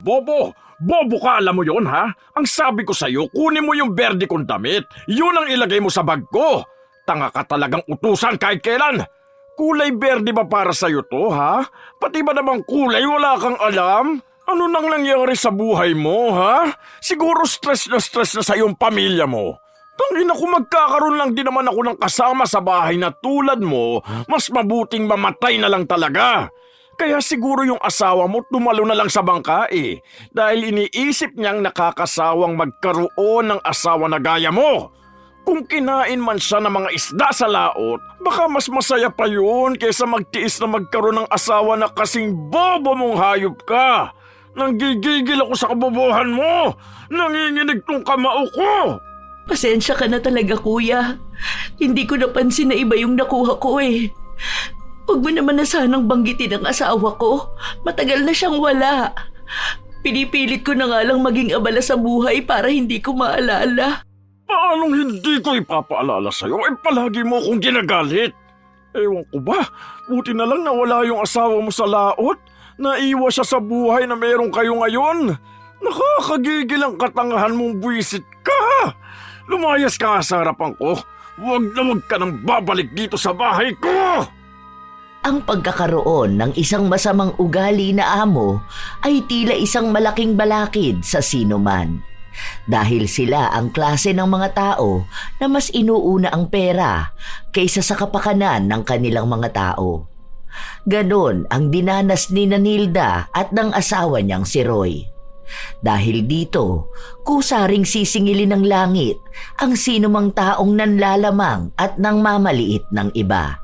Bobo! Bobo ka, alam mo yon ha? Ang sabi ko sa'yo, kunin mo yung berde kong damit. Yun ang ilagay mo sa bag ko. Tanga ka talagang utusan kahit kailan. Kulay berde ba para sa'yo to, ha? Pati ba namang kulay wala kang alam? Ano nang nangyari sa buhay mo, ha? Siguro stress na sa iyong pamilya mo. Tangina ko, magkakaroon lang din naman ako ng kasama sa bahay na tulad mo, mas mabuting mamatay na lang talaga. Kaya siguro yung asawa mo tumalo na lang sa bangka dahil iniisip niyang nakakasawang magkaroon ng asawa na gaya mo. Kung kinain man siya ng mga isda sa laot, baka mas masaya pa yun kaysa magtiis na magkaroon ng asawa na kasing bobo mong hayop ka. Nanggigigil ako sa kabobohan mo. Nanginginig tong kamao ko. Pasensya ka na talaga, kuya. Hindi ko napansin na iba yung nakuha ko eh. Huwag mo naman na sanang banggitin ang asawa ko. Matagal na siyang wala. Pinipilit ko na nga lang maging abala sa buhay para hindi ko maalala. Paanong hindi ko ipapaalala sa'yo? Palagi mo akong ginagalit. Ewan ko ba, buti na lang nawala yung asawa mo sa laot. Naiwa siya sa buhay na meron kayo ngayon. Nakakagigil ang katangahan mong buwisit ka. Lumayas ka nga sa harapan ko. Huwag na huwag ka nang babalik dito sa bahay ko. Ang pagkakaroon ng isang masamang ugali na amo ay tila isang malaking balakid sa sinuman. Dahil sila ang klase ng mga tao na mas inuuna ang pera kaysa sa kapakanan ng kanilang mga tao. Ganon ang dinanas ni Nilda at ng asawa niyang si Roy. Dahil dito, kusaring sisingilin ng langit ang sinumang taong nanlalamang at nang mamaliit ng iba.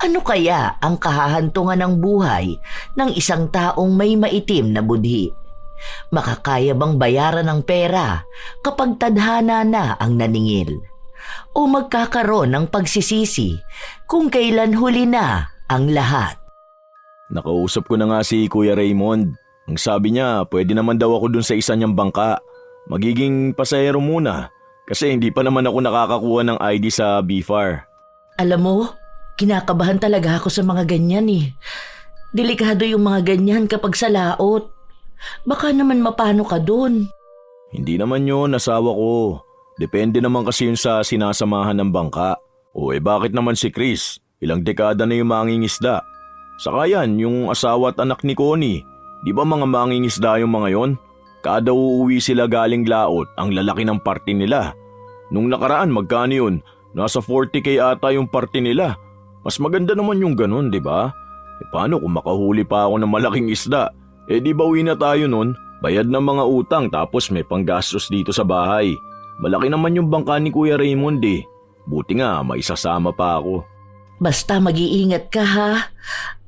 Ano kaya ang kahahantungan ng buhay ng isang taong may maitim na budhi? Makakaya bang bayaran ng pera kapag tadhana na ang naningil? O magkakaroon ng pagsisisi kung kailan huli na ang lahat? Nakausap ko na nga si Kuya Raymond. Ang sabi niya, pwede naman daw ako dun sa isa niyang bangka. Magiging pasahero muna kasi hindi pa naman ako nakakakuha ng ID sa BFAR. Alam mo, kinakabahan talaga ako sa mga ganyan eh. Delikado yung mga ganyan kapag sa laot. Baka naman mapano ka dun. Hindi naman yun, asawa ko. Depende naman kasi yun sa sinasamahan ng bangka. O bakit naman si Chris? Ilang dekada na yung mangingisda. Saka yan, yung asawa at anak ni Connie. Di ba mga mangingisda yung mga yon? Kada uuwi sila galing laot, ang lalaki ng party nila. Nung nakaraan, magkano yun? Nasa 40K ata yung party nila. Mas maganda naman yung ganun, di ba? Paano kung makahuli pa ako ng malaking isda? Di bawi na tayo nun, bayad ng mga utang tapos may panggastos dito sa bahay. Malaki naman yung bangka ni Kuya Raymond eh. Buti nga, may isasama pa ako. Basta mag-iingat ka ha.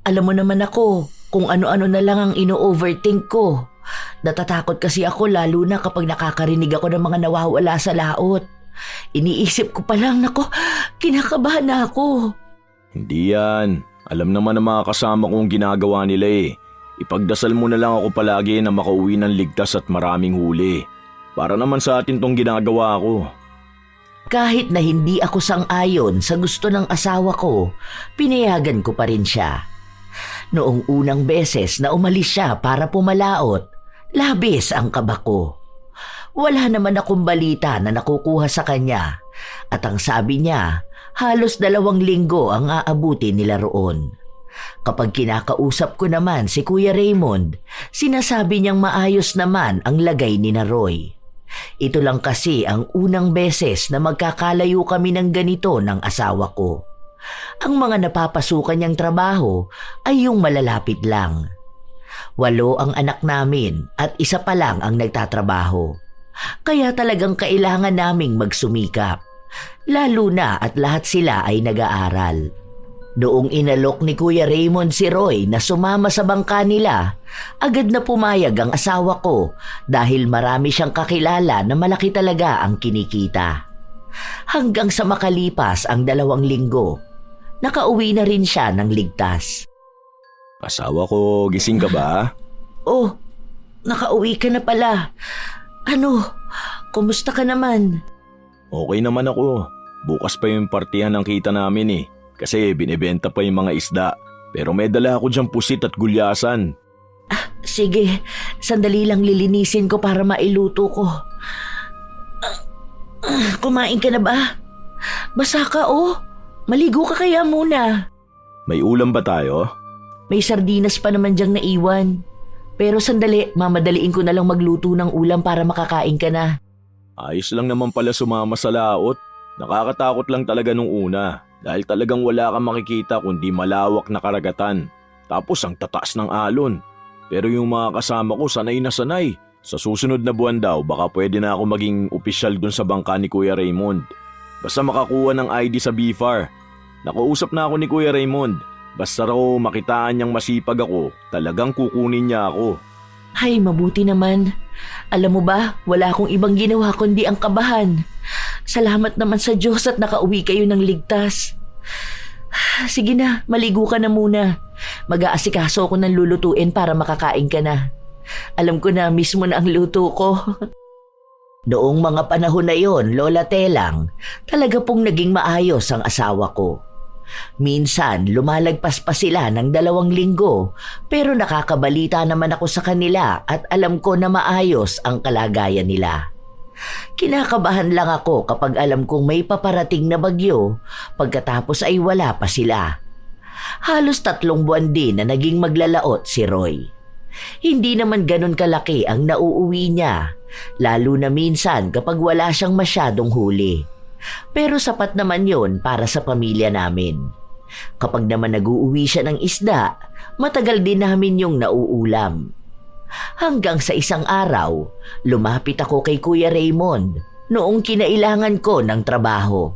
Alam mo naman ako kung ano-ano na lang ang ino-overthink ko. Natatakot kasi ako lalo na kapag nakakarinig ako ng mga nawawala sa laot. Iniisip ko pa lang, nako, kinakabahan na ako. Hindi yan. Alam naman ng mga kasama kong ginagawa nila eh. Ipagdasal mo na lang ako palagi na makauwi ng ligtas at maraming huli. Para naman sa atin tong ginagawa ko. Kahit na hindi ako sang-ayon sa gusto ng asawa ko, pinayagan ko pa rin siya. Noong unang beses na umalis siya para pumalaot, labis ang kaba ko. Wala naman akong balita na nakukuha sa kanya at ang sabi niya, halos 2 linggo ang aabuti nila roon. Kapag kinakausap ko naman si Kuya Raymond, sinasabi niyang maayos naman ang lagay ni Roy. Ito lang kasi ang unang beses na magkakalayo kami ng ganito ng asawa ko. Ang mga napapasukan niyang trabaho ay yung malalapit lang. 8 ang anak namin at 1 pa lang ang nagtatrabaho. Kaya talagang kailangan naming magsumikap. Lalo na at lahat sila ay nag-aaral. Noong inalok ni Kuya Raymond si Roy na sumama sa bangka nila, agad na pumayag ang asawa ko dahil marami siyang kakilala na malaki talaga ang kinikita. Hanggang sa makalipas ang 2 linggo, nakauwi na rin siya ng ligtas. Asawa ko, gising ka ba? Oh, nakauwi ka na pala. Ano, kumusta ka naman? Okay naman ako. Bukas pa yung partihan ng kita namin eh. Kasi binibenta pa yung mga isda. Pero may dala ako dyang pusit at gulyasan. Sige, sandali lang lilinisin ko para mailuto ko. Kumain ka na ba? Basa ka oh. Maligo ka kaya muna. May ulam ba tayo? May sardinas pa naman diyang naiwan. Pero sandali, mamadaliin ko na lang magluto ng ulam para makakain ka na. Ayos lang naman pala sumama sa laot. Nakakatakot lang talaga nung una dahil talagang wala kang makikita kundi malawak na karagatan. Tapos ang tataas ng alon. Pero yung mga kasama ko sanay na sanay. Sa susunod na buwan daw baka pwede na ako maging opisyal dun sa bangka ni Kuya Raymond. Basta makakuha ng ID sa BFAR. Nakausap na ako ni Kuya Raymond. Basta raw makitaan niyang masipag ako, talagang kukunin niya ako. Ay, mabuti naman. Alam mo ba, wala akong ibang ginawa kundi ang kabahan. Salamat naman sa Diyos at nakauwi kayo ng ligtas. Sige na, maligo ka na muna. Mag-aasikaso ako ng lulutuin para makakain ka na. Alam ko na mismo na ang luto ko. Noong mga panahon na yon, Lola Telang, talaga pong naging maayos ang asawa ko. Minsan, lumalagpas pa sila ng 2 linggo pero nakakabalita naman ako sa kanila at alam ko na maayos ang kalagayan nila. Kinakabahan lang ako kapag alam kong may paparating na bagyo pagkatapos ay wala pa sila. Halos 3 buwan din na naging maglalaot si Roy. Hindi naman ganun kalaki ang nauuwi niya, lalo na minsan kapag wala siyang masyadong huli. Pero sapat naman yon para sa pamilya namin. Kapag naman nag-uuwi siya ng isda, matagal din namin yung nauulam. Hanggang sa isang araw, lumapit ako kay Kuya Raymond noong kinailangan ko ng trabaho.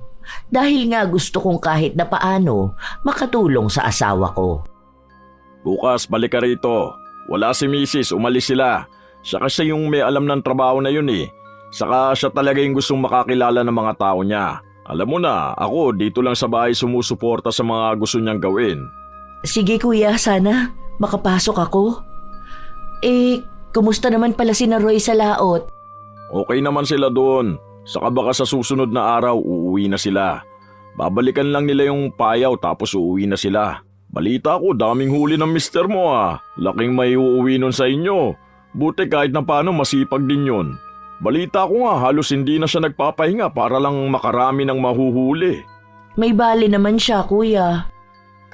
Dahil nga gusto kong kahit na paano makatulong sa asawa ko. Bukas balik ka rito. Wala si Mrs. Umalis sila. Siya kasi yung may alam ng trabaho na yun eh. Saka siya talaga yung gustong makakilala ng mga tao niya. Alam mo na, ako dito lang sa bahay sumusuporta sa mga gusto niyang gawin. Sige kuya, sana makapasok ako. Kumusta naman pala si Roy sa laot? Okay naman sila doon. Saka baka sa susunod na araw uuwi na sila. Babalikan lang nila yung payaw tapos uuwi na sila. Balita ko daming huli ng mister mo ah. Laking may uuwi nun sa inyo. Buti kahit na paano masipag din yun. Balita ko nga halos hindi na siya nagpapahinga para lang makarami ng mahuhuli. May bali naman siya, kuya.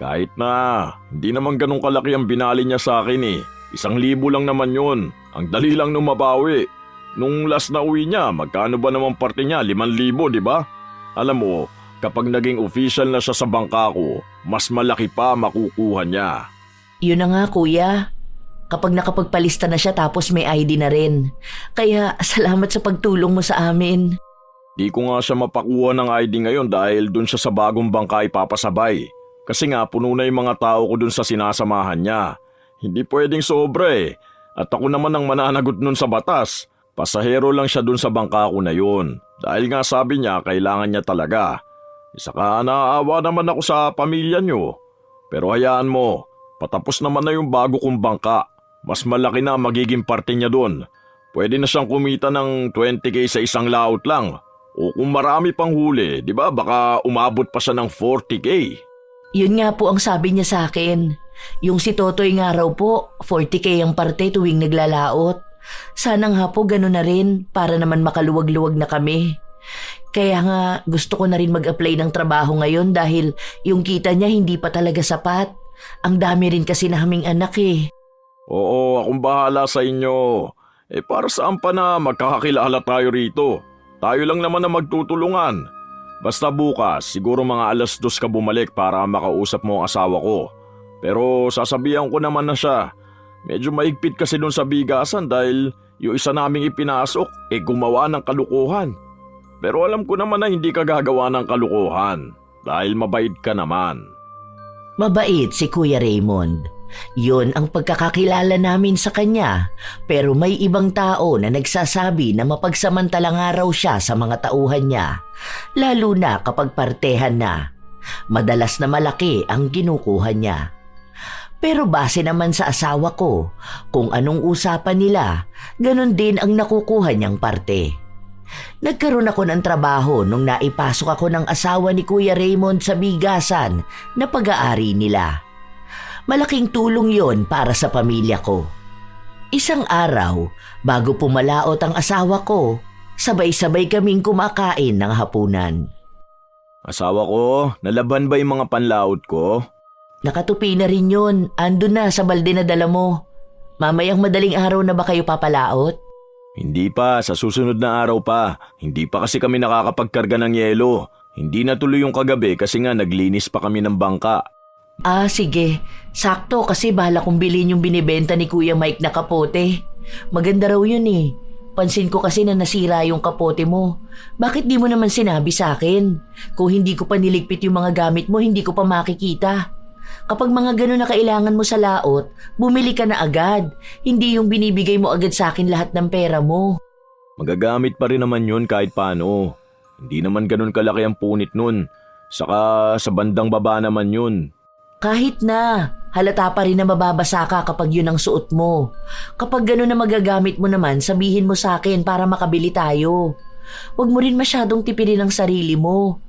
Kahit na, hindi naman ganun kalaki ang binali niya sa akin eh. 1,000 lang naman yun. Ang dali lang nung mabawi. Nung last na uwi niya, magkano ba naman parte niya? 5,000, di ba? Alam mo, kapag naging official na siya sa bangka ko, mas malaki pa makukuha niya. Yun na nga, kuya. Kapag nakapagpalista na siya tapos may ID na rin. Kaya salamat sa pagtulong mo sa amin. Di ko nga siya mapakuha ng ID ngayon dahil dun siya sa bagong bangka ipapasabay. Kasi nga puno na yung mga tao ko dun sa sinasamahan niya. Hindi pwedeng sobra eh. At ako naman ang mananagot nun sa batas. Pasahero lang siya dun sa bangka ko na yun. Dahil nga sabi niya kailangan niya talaga. Saka naaawa naman ako sa pamilya niyo. Pero hayaan mo, patapos naman na yung bago kong bangka. Mas malaki na magiging parte niya dun. Pwede na siyang kumita ng 20k sa isang laot lang. O kung marami pang huli, di ba baka umabot pa siya ng 40k. Yun nga po ang sabi niya sa akin. Yung si Totoy nga raw po, 40k ang parte tuwing naglalaot. Sana nga po gano'n na rin para naman makaluwag-luwag na kami. Kaya nga gusto ko na rin mag-apply ng trabaho ngayon dahil yung kita niya hindi pa talaga sapat. Ang dami rin kasi naming anak eh. Oo, akong bahala sa inyo. Para saan pa na magkakakilala tayo rito? Tayo lang naman na magtutulungan. Basta bukas, siguro mga 2:00 ka bumalik para makausap mo ang asawa ko. Pero sasabihan ko naman na siya. Medyo mahigpit kasi doon sa bigasan dahil yung isa naming ipinasok gumawa ng kalukuhan. Pero alam ko naman na hindi ka gagawa ng kalukuhan dahil mabait ka naman. Mabait si Kuya Raymond. Yun ang pagkakakilala namin sa kanya. Pero may ibang tao na nagsasabi na mapagsamantala nga raw siya sa mga tauhan niya. Lalo na kapag partehan na. Madalas na malaki ang kinukuha niya. Pero base naman sa asawa ko, kung anong usapan nila, ganun din ang nakukuha niyang parte. Nagkaroon ako ng trabaho nung naipasok ako ng asawa ni Kuya Raymond sa bigasan na pag-aari nila. Malaking tulong yon para sa pamilya ko. Isang araw, bago pumalaot ang asawa ko, sabay-sabay kaming kumakain ng hapunan. Asawa ko, nalaban ba yung mga panlaot ko? Nakatupi na rin yun, andun na sa balde na dala mo. Mamayang madaling araw na ba kayo papalaot? Hindi pa, sa susunod na araw pa. Hindi pa kasi kami nakakapagkarga ng yelo. Hindi natuloy yung kagabi kasi nga naglinis pa kami ng bangka. Ah, sige. Sakto kasi bala kong bilhin yung binibenta ni Kuya Mike na kapote. Maganda raw yun eh. Pansin ko kasi na nasira yung kapote mo. Bakit di mo naman sinabi sa akin? Kung hindi ko pa niligpit yung mga gamit mo, hindi ko pa makikita. Kapag mga gano'n na kailangan mo sa laot, bumili ka na agad. Hindi yung binibigay mo agad sa akin lahat ng pera mo. Magagamit pa rin naman yun kahit paano. Hindi naman ganun kalaki ang punit nun. Saka sa bandang baba naman yun. Kahit na, halata pa rin na mababasa ka kapag yun ang suot mo. Kapag gano'n na magagamit mo naman, sabihin mo sa akin para makabili tayo. Huwag mo rin masyadong tipirin ang sarili mo.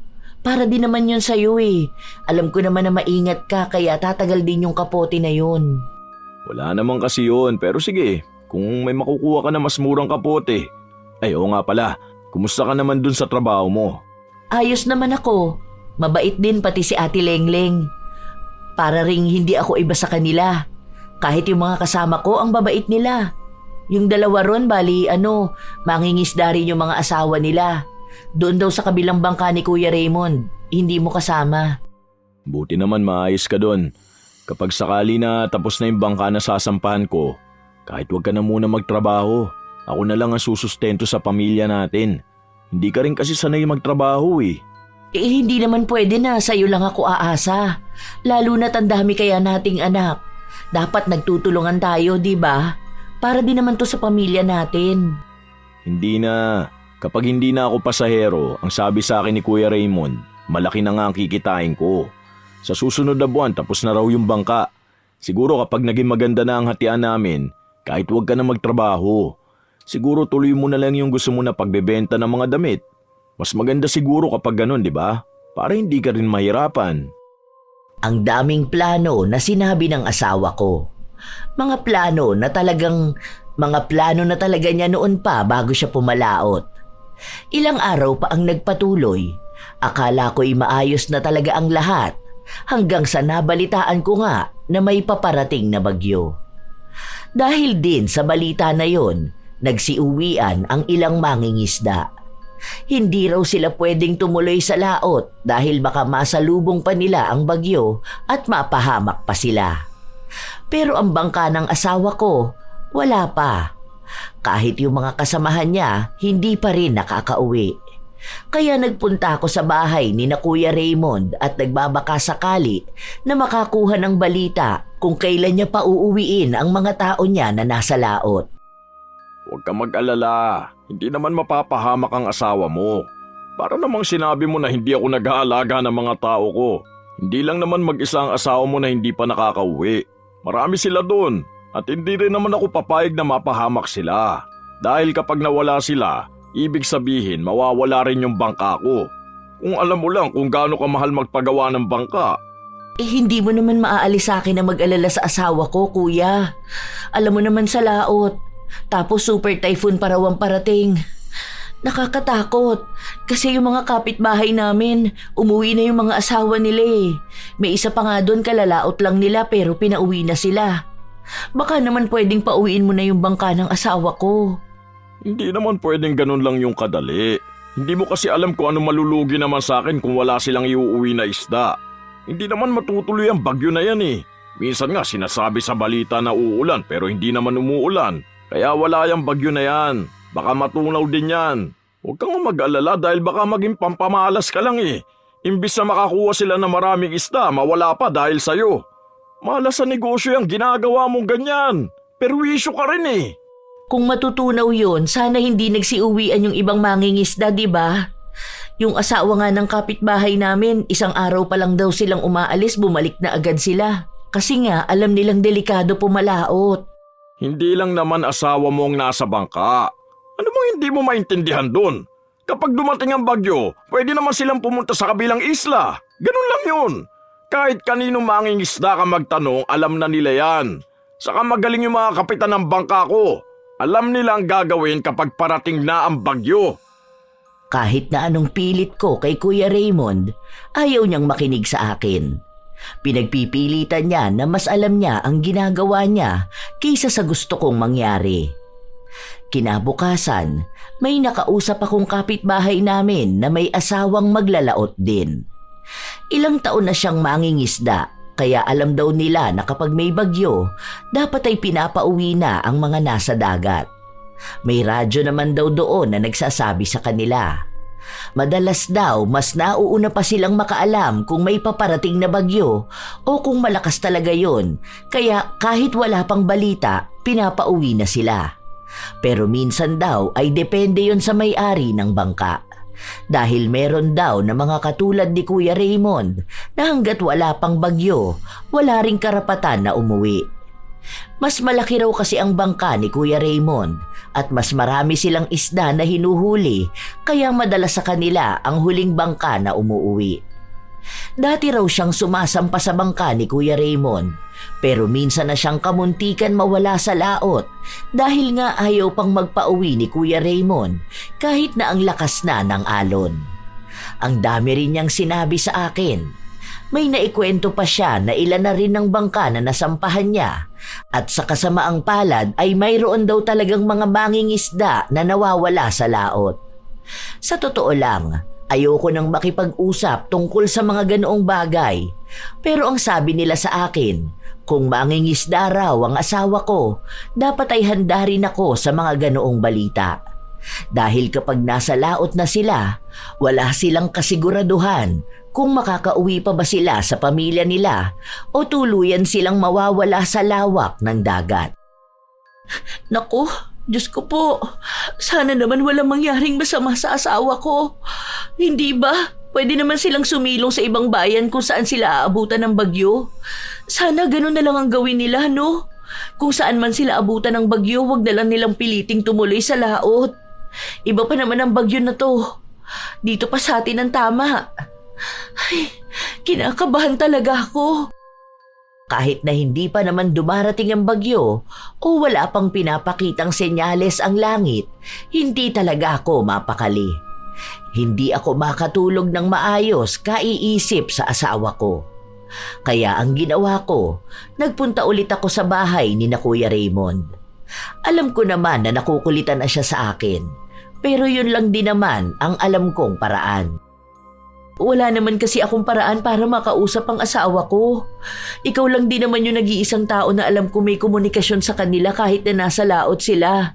Para din naman yun sa'yo eh. Alam ko naman na maingat ka kaya tatagal din yung kapote na yun. Wala naman kasi yun, pero sige, kung may makukuha ka na mas murang kapote. Ay, oo nga pala, kumusta ka naman dun sa trabaho mo? Ayos naman ako. Mabait din pati si Ate Lengleng. Para ring hindi ako iba sa kanila. Kahit yung mga kasama ko ang babait nila. Yung dalawa ron bali mangingisda rin yung mga asawa nila. Doon daw sa kabilang bangka ni Kuya Raymond. Hindi mo kasama. Buti naman maayos ka dun. Kapag sakali na tapos na yung bangka na sasampahan ko, kahit wag ka na muna magtrabaho, ako na lang ang susustento sa pamilya natin. Hindi ka rin kasi sanay magtrabaho eh. Hindi naman pwede na sa'yo lang ako aasa. Lalo na't ang dami kaya nating anak. Dapat nagtutulungan tayo, di ba? Para din naman to sa pamilya natin. Hindi na. Kapag hindi na ako pasahero, ang sabi sa akin ni Kuya Raymond, malaki na nga ang kikitain ko. Sa susunod na buwan, tapos na raw yung bangka. Siguro kapag naging maganda na ang hatian namin, kahit wag ka na magtrabaho, siguro tuloy mo na lang yung gusto mo na pagbebenta ng mga damit. Mas maganda siguro kapag ganun, di ba? Para hindi ka rin mahirapan. Ang daming plano na sinabi ng asawa ko. Mga plano na talaga niya noon pa bago siya pumalaot. Ilang araw pa ang nagpatuloy. Akala ko'y maayos na talaga ang lahat hanggang sa nabalitaan ko nga na may paparating na bagyo. Dahil din sa balita na yon, nagsiuwian ang ilang mangingisda. Hindi raw sila pwedeng tumuloy sa laot dahil baka masalubong pa nila ang bagyo at mapahamak pa sila. Pero ang bangka ng asawa ko, wala pa. Kahit yung mga kasamahan niya, hindi pa rin nakakauwi. Kaya nagpunta ako sa bahay ni na Kuya Raymond at nagbabaka sakali na makakuha ng balita kung kailan niya pa uuwiin ang mga tao niya na nasa laot. Huwag ka mag-alala. Hindi naman mapapahamak ang asawa mo. Para namang sinabi mo na hindi ako nag-aalaga ng mga tao ko. Hindi lang naman mag-isa ang asawa mo na hindi pa nakakauwi. Marami sila doon. At hindi rin naman ako papayag na mapahamak sila. Dahil kapag nawala sila, ibig sabihin mawawala rin yung bangka ko. Kung alam mo lang kung gaano kamahal magpagawa ng bangka. Hindi mo naman maaalis sa akin na mag-alala sa asawa ko, kuya. Alam mo naman sa laot. Tapos super typhoon pa raw ang parating. Nakakatakot. Kasi yung mga kapitbahay namin, umuwi na yung mga asawa nila eh. May isa pa nga doon kalalaot lang nila pero pinauwi na sila. Baka naman pwedeng pauwiin mo na yung bangka ng asawa ko. Hindi naman pwedeng ganun lang yung kadali. Hindi mo kasi alam kung ano malulugi naman sa akin kung wala silang iuuwi na isda. Hindi naman matutuloy ang bagyo na yan eh. Minsan nga sinasabi sa balita na uulan pero hindi naman umuulan. Kaya wala yung bagyo na yan. Baka matunaw din yan. Huwag kang mag-alala dahil baka maging pampamalas ka lang eh. Imbis na makakuha sila ng maraming isda, mawala pa dahil sa'yo. Malas sa negosyo yung ginagawa mong ganyan. Perwisyo ka rin eh. Kung matutunaw yun, sana hindi nagsiuwian yung ibang mangingisda, di ba? Yung asawa nga ng kapitbahay namin, isang araw pa lang daw silang umaalis, bumalik na agad sila. Kasi nga, alam nilang delikado pumalaot. Hindi lang naman asawa mo ang nasa bangka. Ano bang hindi mo maintindihan doon? Kapag dumating ang bagyo, pwede naman silang pumunta sa kabilang isla. Ganun lang yun. Kahit kaninong mangingisda ka magtanong, alam na nila yan. Saka magaling yung mga kapitan ng bangka ko. Alam nila ang gagawin kapag parating na ang bagyo. Kahit na anong pilit ko kay Kuya Raymond, ayaw niyang makinig sa akin. Pinagpipilitan niya na mas alam niya ang ginagawa niya kaysa sa gusto kong mangyari. Kinabukasan, may nakausap akong kapitbahay namin na may asawang maglalaot din. Ilang taon na siyang mangingisda, kaya alam daw nila na kapag may bagyo, dapat ay pinapauwi na ang mga nasa dagat. May radyo naman daw doon na nagsasabi sa kanila. Madalas daw mas nauuna pa silang makaalam kung may paparating na bagyo o kung malakas talaga yon, kaya kahit wala pang balita, pinapauwi na sila. Pero minsan daw ay depende yon sa may-ari ng bangka. Dahil meron daw na mga katulad ni Kuya Raymond na hanggat wala pang bagyo, wala ring karapatan na umuwi. Mas malaki raw kasi ang bangka ni Kuya Raymond at mas marami silang isda na hinuhuli, kaya madalas sa kanila ang huling bangka na umuuwi. Dati raw siyang sumasampa sa bangka ni Kuya Raymond, pero minsan na siyang kamuntikan mawala sa laot dahil nga ayaw pang magpauwi ni Kuya Raymond kahit na ang lakas na ng alon. Ang dami rin niyang sinabi sa akin. May naikwento pa siya na ilan na rin ng bangka na nasampahan niya at sa kasamaang palad ay mayroon daw talagang mga mangingisda na nawawala sa laot. Sa totoo lang, ayoko nang makipag-usap tungkol sa mga ganoong bagay, pero ang sabi nila sa akin, kung mangingisda raw ang asawa ko, dapat ay handa rin ako sa mga ganoong balita. Dahil kapag nasa laot na sila, wala silang kasiguraduhan kung makakauwi pa ba sila sa pamilya nila o tuluyan silang mawawala sa lawak ng dagat. Naku, Diyos ko po, sana naman walang mangyaring masama sa asawa ko. Hindi ba? Pwede naman silang sumilong sa ibang bayan kung saan sila aabutan ng bagyo. Sana ganun na lang ang gawin nila, no? Kung saan man sila abutan ng bagyo, wag na lang nilang piliting tumuloy sa laot. Iba pa naman ang bagyo na to. Dito pa sa atin ang tama. Ay, kinakabahan talaga ako. Kahit na hindi pa naman dumarating ang bagyo o wala pang pinapakitang senyales ang langit, hindi talaga ako mapakali. Hindi ako makatulog ng maayos kaiisip sa asawa ko. Kaya ang ginawa ko, nagpunta ulit ako sa bahay ni na Kuya Raymond. Alam ko naman na nakukulitan na siya sa akin, pero yun lang din naman ang alam kong paraan. Wala naman kasi akong paraan para makausap ang asawa ko. Ikaw lang din naman yung nag-iisang tao na alam ko may komunikasyon sa kanila kahit na nasa laot sila.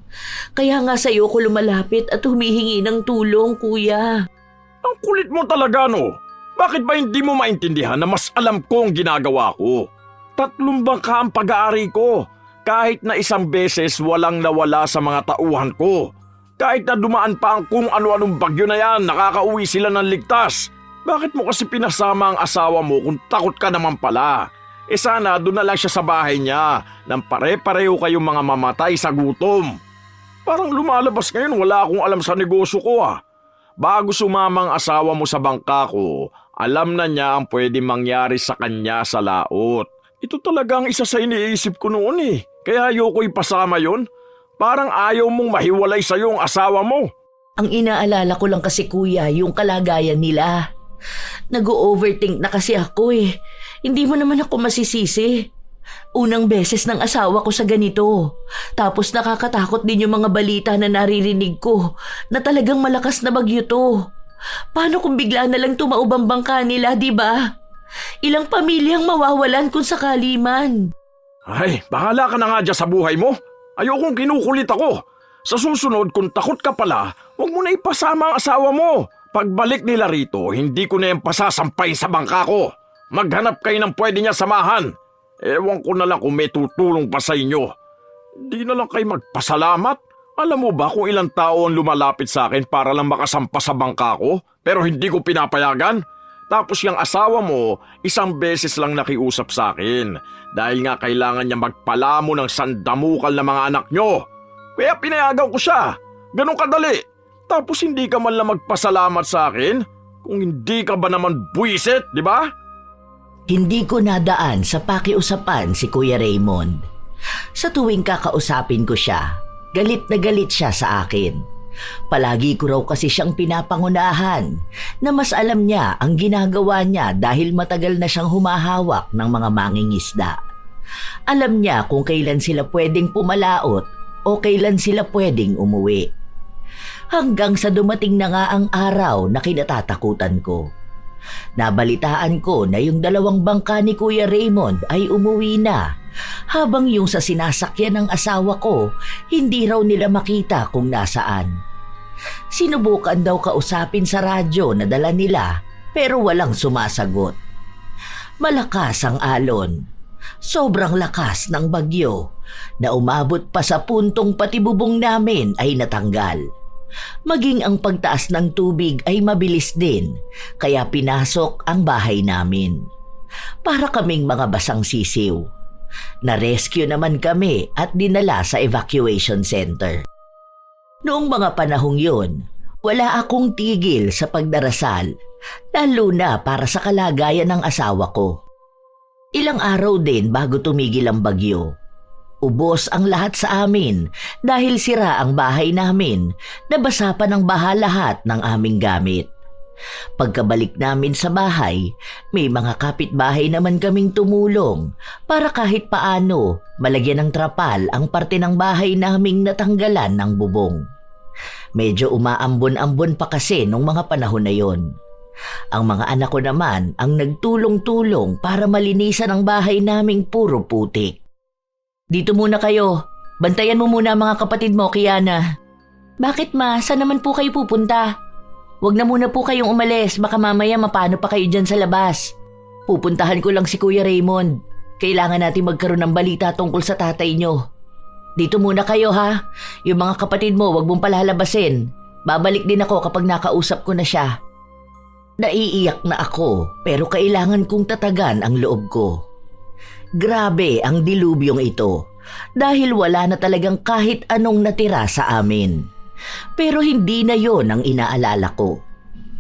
Kaya nga sa'yo ko lumalapit at humihingi ng tulong, kuya. Ang kulit mo talaga, no? Bakit ba hindi mo maintindihan na mas alam ko ang ginagawa ko? 3 bangka ang pag-aari ko. Kahit na isang beses walang nawala sa mga tauhan ko. Kahit na dumaan pa ang kung ano-anong bagyo na yan, nakakauwi sila ng ligtas. Bakit mo kasi pinasama ang asawa mo kung takot ka naman pala? Sana doon na lang siya sa bahay niya nang pare-pareho kayong mga mamatay sa gutom. Parang lumalabas ngayon wala akong alam sa negosyo ko ah. Bago sumama ang asawa mo sa bangka ko, alam na niya ang pwede mangyari sa kanya sa laot. Ito talaga ang isa sa iniisip ko noon eh. Kaya ayoko ipasama yon. Parang ayaw mong mahiwalay sa yung asawa mo. Ang inaalala ko lang kasi kuya yung kalagayan nila. Nag-overthink na kasi ako eh. Hindi mo naman ako masisisi. Unang beses ng asawa ko sa ganito. Tapos nakakatakot din yung mga balita na naririnig ko na talagang malakas na bagyo to. Paano kung bigla na lang tumaob ang bangka nila, di ba? Ilang pamilyang mawawalan kung sakali man. Ay, bahala ka na nga dyan sa buhay mo. Ayokong kinukulit ako. Sa susunod, kung takot ka pala, huwag mo na ipasama ang asawa mo. Pagbalik nila rito, hindi ko na yung pasasampay sa bangka ko. Maghanap kayo ng pwede niya samahan. Ewan ko na lang kung may tutulong pa sa inyo. Hindi na lang kayo magpasalamat. Alam mo ba kung ilang tao ang lumalapit sa akin para lang makasampa sa bangka ko, pero hindi ko pinapayagan? Tapos yung asawa mo, isang beses lang nakiusap sa akin dahil nga kailangan niya magpalamo ng sandamukal na mga anak nyo. Kaya pinayagan ko siya. Ganun kadali. Tapos hindi ka man lang magpasalamat sa akin? Kung hindi ka ba naman buwisit, di ba? Hindi ko nadaan sa pakiusapan si Kuya Raymond. Sa tuwing kakausapin ko siya, galit na galit siya sa akin. Palagi ko raw kasi siyang pinapangunahan na mas alam niya ang ginagawa niya dahil matagal na siyang humahawak ng mga mangingisda. Alam niya kung kailan sila pwedeng pumalaot o kailan sila pwedeng umuwi. Hanggang sa dumating na nga ang araw na kinatatakutan ko. Nabalitaan ko na yung 2 bangka ni Kuya Raymond ay umuwi na, habang yung sa sinasakyan ng asawa ko, hindi raw nila makita kung nasaan. Sinubukan daw kausapin sa radyo na dala nila pero walang sumasagot. Malakas ang alon. Sobrang lakas ng bagyo na umabot pa sa puntong pati bubong namin ay natanggal. Maging ang pagtaas ng tubig ay mabilis din, kaya pinasok ang bahay namin. Para kaming mga basang sisiw. Na-rescue naman kami at dinala sa evacuation center. Noong mga panahong yun, wala akong tigil sa pagdarasal, lalo na para sa kalagayan ng asawa ko. Ilang araw din bago tumigil ang bagyo. Ubos ang lahat sa amin dahil sira ang bahay namin, nabasa pa ng baha lahat ng aming gamit. Pagkabalik namin sa bahay, may mga kapitbahay naman kaming tumulong para kahit paano malagyan ng trapal ang parte ng bahay naming natanggalan ng bubong. Medyo umaambon-ambon pa kasi nung mga panahon na yon. Ang mga anak ko naman ang nagtulong-tulong para malinisan ang bahay naming puro putik. Dito muna kayo. Bantayan mo muna ang mga kapatid mo, Kiana. Bakit ma? Saan naman po kayo pupunta? Huwag na muna po kayong umalis. Baka mamaya mapano pa kayo dyan sa labas. Pupuntahan ko lang si Kuya Raymond. Kailangan natin magkaroon ng balita tungkol sa tatay nyo. Dito muna kayo ha. Yung mga kapatid mo, huwag mong palalabasin. Babalik din ako kapag nakausap ko na siya. Naiiyak na ako pero kailangan kong tatagan ang loob ko. Grabe ang dilubyong ito dahil wala na talagang kahit anong natira sa amin. Pero hindi na yon ang inaalala ko.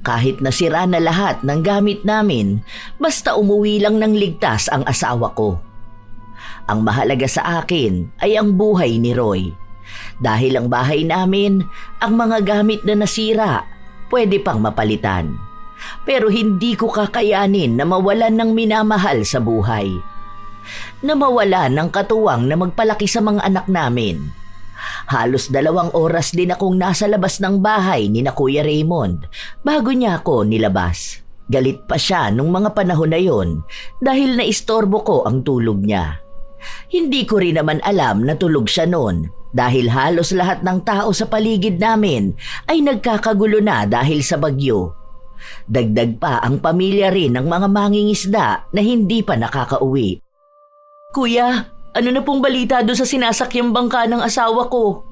Kahit nasira na lahat ng gamit namin, basta umuwi lang ng ligtas ang asawa ko. Ang mahalaga sa akin ay ang buhay ni Roy. Dahil ang bahay namin, ang mga gamit na nasira, pwede pang mapalitan. Pero hindi ko kakayanin na mawalan ng minamahal sa buhay. Na mawalan ng katuwang na magpalaki sa mga anak namin. Halos 2 oras din akong nasa labas ng bahay ni na Kuya Raymond bago niya ako nilabas. Galit pa siya nung mga panahon na yon dahil naistorbo ko ang tulog niya. Hindi ko rin naman alam na tulog siya noon dahil halos lahat ng tao sa paligid namin ay nagkakagulo na dahil sa bagyo. Dagdag pa ang pamilya rin ng mga mangingisda na hindi pa nakakauwi. Kuya, ano na pong balita doon sa sinasakyang bangka ng asawa ko?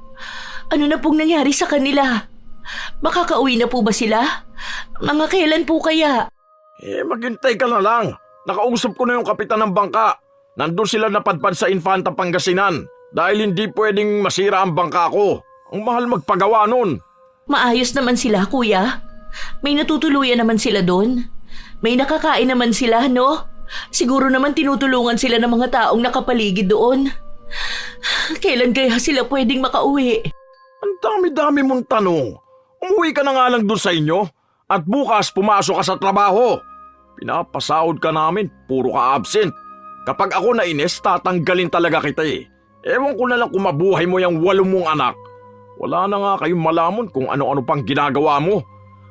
Ano na pong nangyari sa kanila? Makakauwi na po ba sila? Mga kailan po kaya? Maghintay ka na lang. Nakausap ko na yung kapitan ng bangka. Nandun sila napadpad sa Infanta Pangasinan dahil hindi pwedeng masira ang bangka ko. Ang mahal magpagawa nun. Maayos naman sila, kuya. May natutuluyan naman sila doon. May nakakain naman sila, no? Siguro naman tinutulungan sila ng mga taong nakapaligid doon. Kailan kaya sila pwedeng makauwi? Ang dami-dami mong tanong. Umuwi ka na nga lang doon sa inyo at bukas pumasok ka sa trabaho. Pinapasahod ka namin, puro ka absent. Kapag ako nainis, tatanggalin talaga kita eh. Ewan ko na lang kung mabuhay mo yung 8 mong anak. Wala na nga kayong malamon kung ano-ano pang ginagawa mo.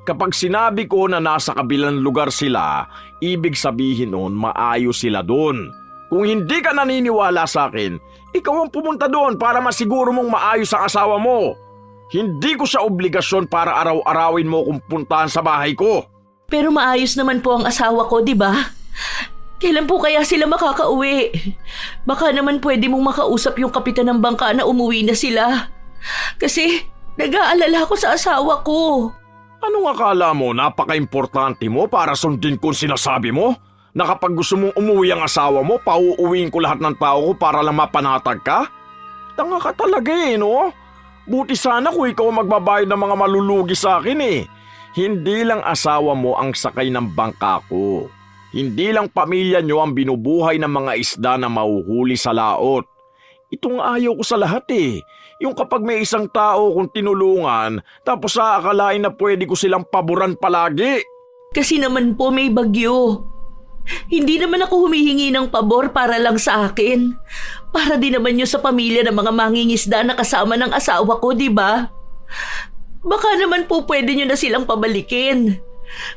Kapag sinabi ko na nasa kabilang lugar sila, ibig sabihin nun maayos sila doon. Kung hindi ka naniniwala sa akin, ikaw ang pumunta doon para masiguro mong maayos ang asawa mo. Hindi ko sa obligasyon para araw-arawin mo kung puntahan sa bahay ko. Pero maayos naman po ang asawa ko, di ba? Kailan po kaya sila makakauwi? Baka naman pwede mong makausap yung kapitan ng bangka na umuwi na sila. Kasi nag-aalala ko sa asawa ko. Anong akala mo, napaka-importante mo para sundin kung sinasabi mo? Na kapag gusto mong umuwi ang asawa mo, pauuwiin ko lahat ng tao ko para lang mapanatag ka? Tanga ka talaga eh, no? Buti sana kung ikaw magbabayad ng mga malulugi sa akin eh. Hindi lang asawa mo ang sakay ng bangka ko. Hindi lang pamilya nyo ang binubuhay ng mga isda na mahuhuli sa laot. Itong ayaw ko sa lahat eh. Yung kapag may isang tao kong tinulungan, tapos aakalain na pwede ko silang paboran palagi. Kasi naman po may bagyo. Hindi naman ako humihingi ng pabor para lang sa akin. Para din naman yun sa pamilya ng mga mangingisda na kasama ng asawa ko, di ba? Baka naman po pwede nyo na silang pabalikin.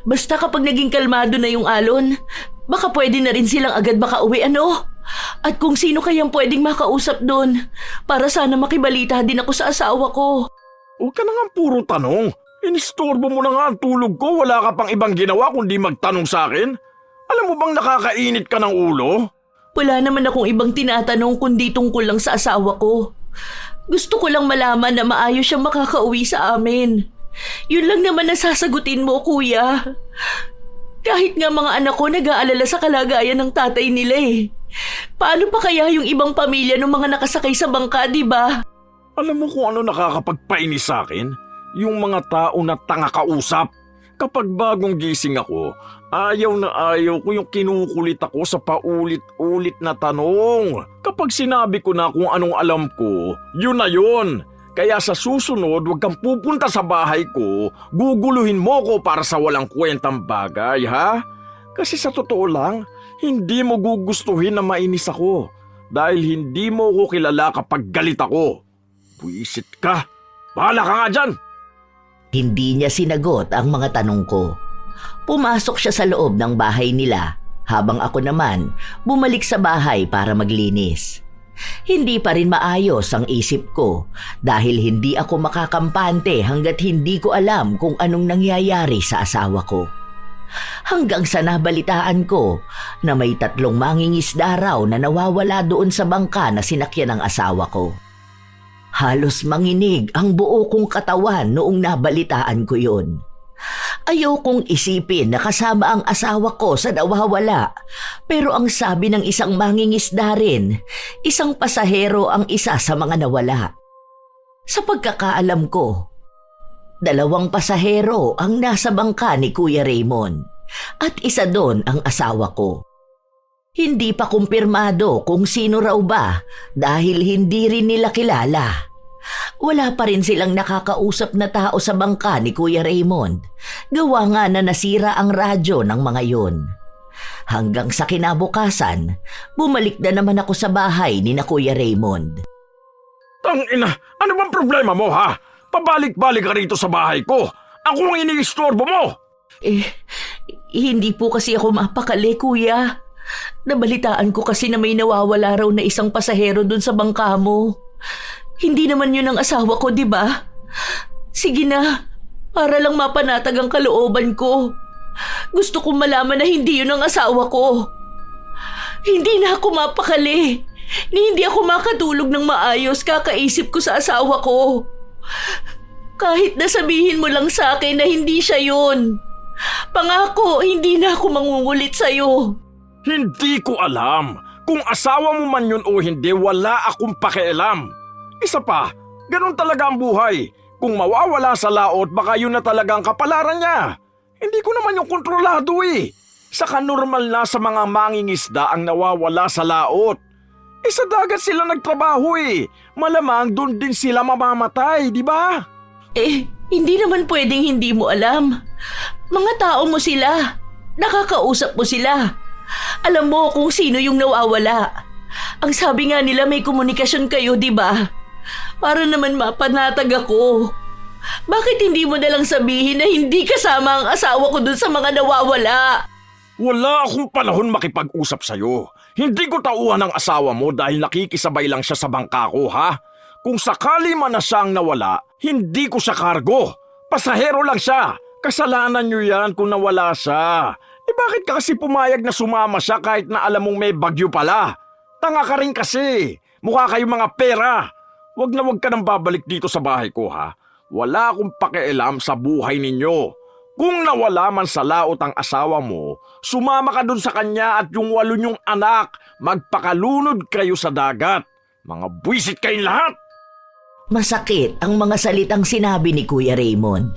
Basta kapag naging kalmado na yung alon, baka pwede na rin silang agad makauwi, ano? At kung sino kayang pwedeng makausap doon, para sana makibalita din ako sa asawa ko. Huwag ka na nga puro tanong. Inistorbo mo na nga ang tulog ko, wala ka pang ibang ginawa kundi magtanong sa akin. Alam mo bang nakakainit ka ng ulo? Wala naman akong ibang tinatanong kundi tungkol lang sa asawa ko. Gusto ko lang malaman na maayos siyang makakauwi sa amin. Yun lang naman ang sasagutin mo, kuya. Kahit nga mga anak ko nag-aalala sa kalagayan ng tatay nila eh. Paano pa kaya yung ibang pamilya ng mga nakasakay sa bangka, di ba? Alam mo kung ano nakakapagpainis sa akin? Yung mga tao na tanga kausap. Kapag bagong gising ako, ayaw na ayaw ko yung kinukulit ako sa paulit-ulit na tanong. Kapag sinabi ko na kung anong alam ko, yun na yun. Kaya sa susunod, huwag kang pupunta sa bahay ko, guguluhin mo ko para sa walang kwentang bagay, ha? Kasi sa totoo lang, hindi mo gugustuhin na mainis ako dahil hindi mo ko kilala kapag galit ako. Buisit ka. Bahala ka nga dyan. Hindi niya sinagot ang mga tanong ko. Pumasok siya sa loob ng bahay nila habang ako naman bumalik sa bahay para maglinis. Hindi pa rin maayos ang isip ko dahil hindi ako makakampante hanggat hindi ko alam kung anong nangyayari sa asawa ko. Hanggang sa nabalitaan ko na may 3 mangingisda raw na nawawala doon sa bangka na sinakyan ng asawa ko. Halos manginig ang buo kong katawan noong nabalitaan ko yun. Ayaw kong isipin na kasama ang asawa ko sa nawawala, pero ang sabi ng isang mangingisda rin, isang pasahero ang isa sa mga nawala. Sa pagkakaalam ko, 2 pasahero ang nasa bangka ni Kuya Raymond at isa doon ang asawa ko. Hindi pa kumpirmado kung sino raw ba dahil hindi rin nila kilala. Wala pa rin silang nakakausap na tao sa bangka ni Kuya Raymond. Gawa nga na nasira ang radyo ng mga yun. Hanggang sa kinabukasan, bumalik na naman ako sa bahay ni na Kuya Raymond. Tangina, ano bang problema mo ha? Pabalik-balik ka rito sa bahay ko. Ako ang iniistorbo mo. Hindi po kasi ako mapakali, kuya. Nabalitaan ko kasi na may nawawala raw na isang pasahero dun sa bangka mo. Hindi naman yun ang asawa ko, di ba? Sige na, para lang mapanatag ang kalooban ko. Gusto kong malaman na hindi yun ang asawa ko. Hindi na ako mapakali. Hindi ako makatulog ng maayos kakaisip ko sa asawa ko. Kahit nasabihin mo lang sa akin na hindi siya yun. Pangako, hindi na ako mangungulit sa'yo. Hindi ko alam. Kung asawa mo man yun o hindi, wala akong pakialam. Isa pa, ganun talaga ang buhay. Kung mawawala sa laot, baka yun na talaga ang kapalaran niya. Hindi ko naman yung kontrolado eh. Saka normal na sa mga mangingisda ang nawawala sa laot. Sa dagat sila nagtrabaho eh. Malamang doon din sila mamamatay, di ba? Hindi naman pwedeng hindi mo alam. Mga tao mo sila. Nakakausap mo sila. Alam mo kung sino yung nawawala. Ang sabi nga nila may komunikasyon kayo, di ba? Para naman mapanatag ako. Bakit hindi mo nalang sabihin na hindi kasama ang asawa ko dun sa mga nawawala? Wala akong panahon makipag-usap sa'yo. Hindi ko tauhan ang asawa mo dahil nakikisabay lang siya sa bangka ko, ha? Kung sakali man na siyang nawala, hindi ko siya kargo. Pasahero lang siya. Kasalanan niyo yan kung nawala siya. Bakit ka kasi pumayag na sumama siya kahit na alam mong may bagyo pala? Tanga ka rin kasi. Mukha kayo mga pera. Wag na wag ka nang babalik dito sa bahay ko, ha? Wala akong pakialam sa buhay ninyo. Kung nawala man sa laot ang asawa mo, sumama ka dun sa kanya at yung 8 niyong anak. Magpakalunod kayo sa dagat. Mga buwisit kayong lahat. Masakit ang mga salitang sinabi ni Kuya Raymond.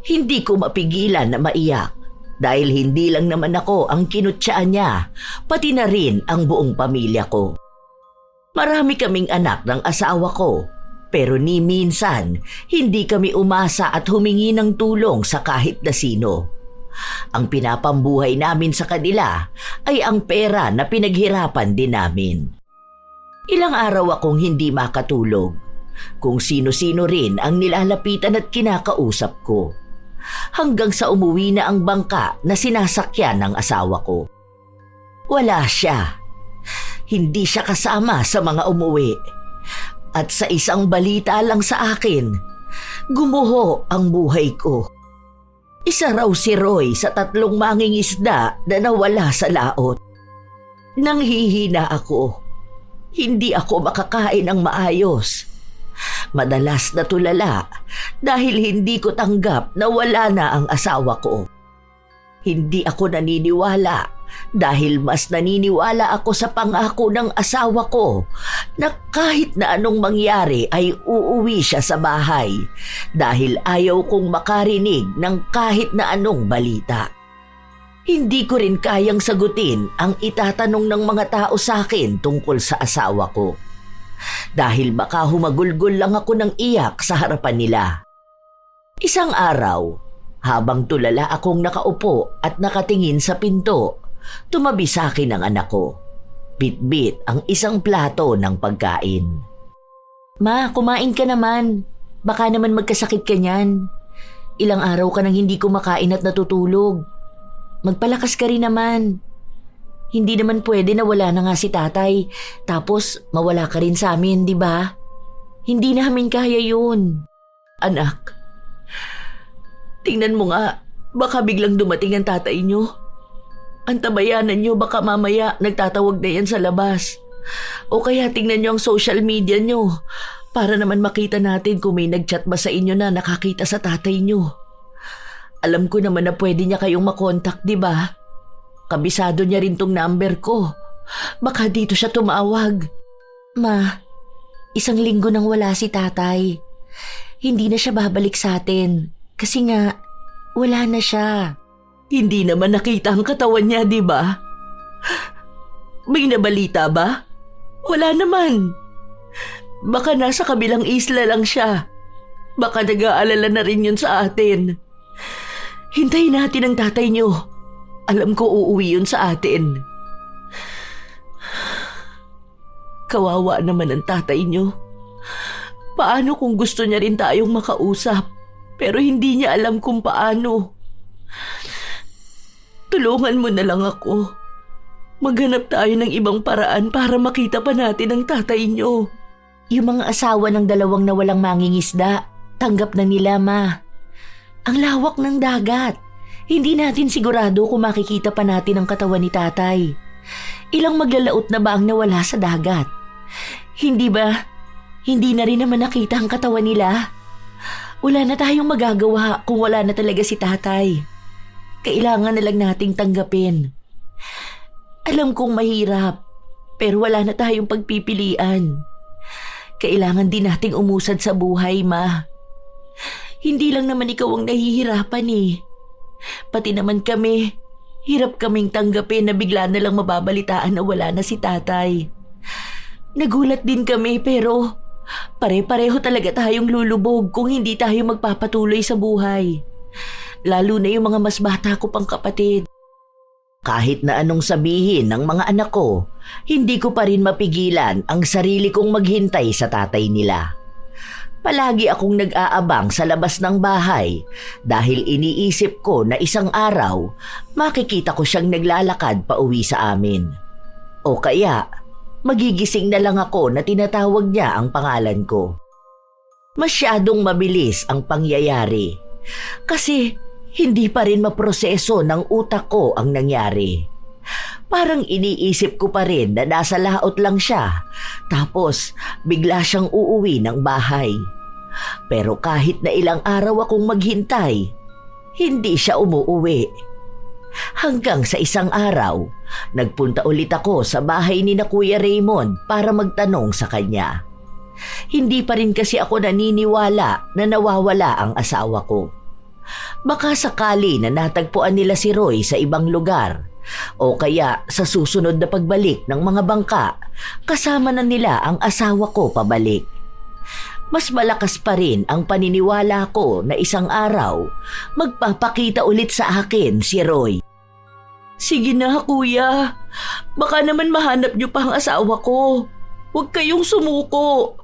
Hindi ko mapigilan na maiyak dahil hindi lang naman ako ang kinutsaan niya, pati na rin ang buong pamilya ko. Marami kaming anak ng asawa ko, pero ni minsan hindi kami umasa at humingi ng tulong sa kahit na sino. Ang pinapambuhay namin sa kanila ay ang pera na pinaghirapan din namin. Ilang araw akong hindi makatulog. Kung sino-sino rin ang nilalapitan at kinakausap ko. Hanggang sa umuwi na ang bangka na sinasakyan ng asawa ko. Wala siya. Hindi siya kasama sa mga umuwi. At sa isang balita lang sa akin, gumuho ang buhay ko. Isa raw si Roy sa 3 mangingisda na nawala sa laot. Nanghihina ako. Hindi ako makakain ng maayos. Madalas na tulala dahil hindi ko tanggap na wala na ang asawa ko. Hindi ako naniniwala dahil mas naniniwala ako sa pangako ng asawa ko na kahit na anong mangyari ay uuwi siya sa bahay dahil ayaw kong makarinig ng kahit na anong balita. Hindi ko rin kayang sagutin ang itatanong ng mga tao sa akin tungkol sa asawa ko. Dahil baka humagulgol lang ako ng iyak sa harapan nila. Isang araw, habang tulala akong nakaupo at nakatingin sa pinto, tumabi sa akin ang anak ko. Bit-bit ang isang plato ng pagkain. Ma, kumain ka naman. Baka naman magkasakit ka niyan. Ilang araw ka nang hindi kumakain at natutulog. Magpalakas ka rin naman. Hindi naman pwede na wala na nga si tatay, tapos mawala ka rin sa amin, di ba? Hindi namin kaya yun. Anak, tingnan mo nga, baka biglang dumating ang tatay nyo. Ang tabayanan nyo baka mamaya nagtatawag na yan sa labas. O kaya tingnan nyo ang social media nyo para naman makita natin kung may nagchat ba sa inyo na nakakita sa tatay nyo. Alam ko naman na pwede niya kayong makontak, di ba? Kabisado niya rin tong number ko. Baka dito siya tumawag. Ma, 1 linggo nang wala si tatay. Hindi na siya babalik sa atin. Kasi nga, wala na siya. Hindi naman nakita ang katawan niya, di ba? May nabalita ba? Wala naman. Baka nasa kabilang isla lang siya. Baka nag-aalala na rin yun sa atin. Hintayin natin ang tatay niyo. Alam ko uuwi yun sa atin. Kawawa naman ang tatay niyo. Paano kung gusto niya rin tayong makausap, pero hindi niya alam kung paano? Tulungan mo na lang ako. Maghanap tayo ng ibang paraan para makita pa natin ang tatay niyo. Yung mga asawa ng 2 nawalang mangingisda, tanggap na nila, Ma. Ang lawak ng dagat. Hindi natin sigurado kung makikita pa natin ang katawan ni tatay. Ilang maglalaot na ba ang nawala sa dagat? Hindi ba? Hindi na rin naman nakita ang katawan nila. Wala na tayong magagawa kung wala na talaga si tatay. Kailangan na lang nating tanggapin. Alam kong mahirap, pero wala na tayong pagpipilian. Kailangan din nating umusad sa buhay, Ma. Hindi lang naman ikaw ang nahihirapan eh. Pati naman kami, hirap kaming tanggapin na bigla na lang mababalitaan na wala na si tatay. Nagulat din kami pero pare-pareho talaga tayong lulubog kung hindi tayo magpapatuloy sa buhay. Lalo na yung mga mas bata ko pang kapatid. Kahit na anong sabihin ng mga anak ko, hindi ko pa rin mapigilan ang sarili kong maghintay sa tatay nila. Palagi akong nag-aabang sa labas ng bahay dahil iniisip ko na isang araw makikita ko siyang naglalakad pa uwi sa amin. O kaya magigising na lang ako na tinatawag niya ang pangalan ko. Masyadong mabilis ang pangyayari kasi hindi pa rin maproseso ng utak ko ang nangyari. Parang iniisip ko pa rin na nasa laot lang siya, tapos bigla siyang uuwi ng bahay. Pero kahit na ilang araw akong maghintay, hindi siya umuuwi. Hanggang sa isang araw, nagpunta ulit ako sa bahay ni na Kuya Raymond para magtanong sa kanya. Hindi pa rin kasi ako naniniwala na nawawala ang asawa ko. Baka sakali na natagpuan nila si Roy sa ibang lugar o kaya sa susunod na pagbalik ng mga bangka, kasama na nila ang asawa ko pabalik. Mas malakas pa rin ang paniniwala ko na isang araw magpapakita ulit sa akin si Roy. Sige na, kuya. Baka naman mahanap niyo pa ang asawa ko. Huwag kayong sumuko.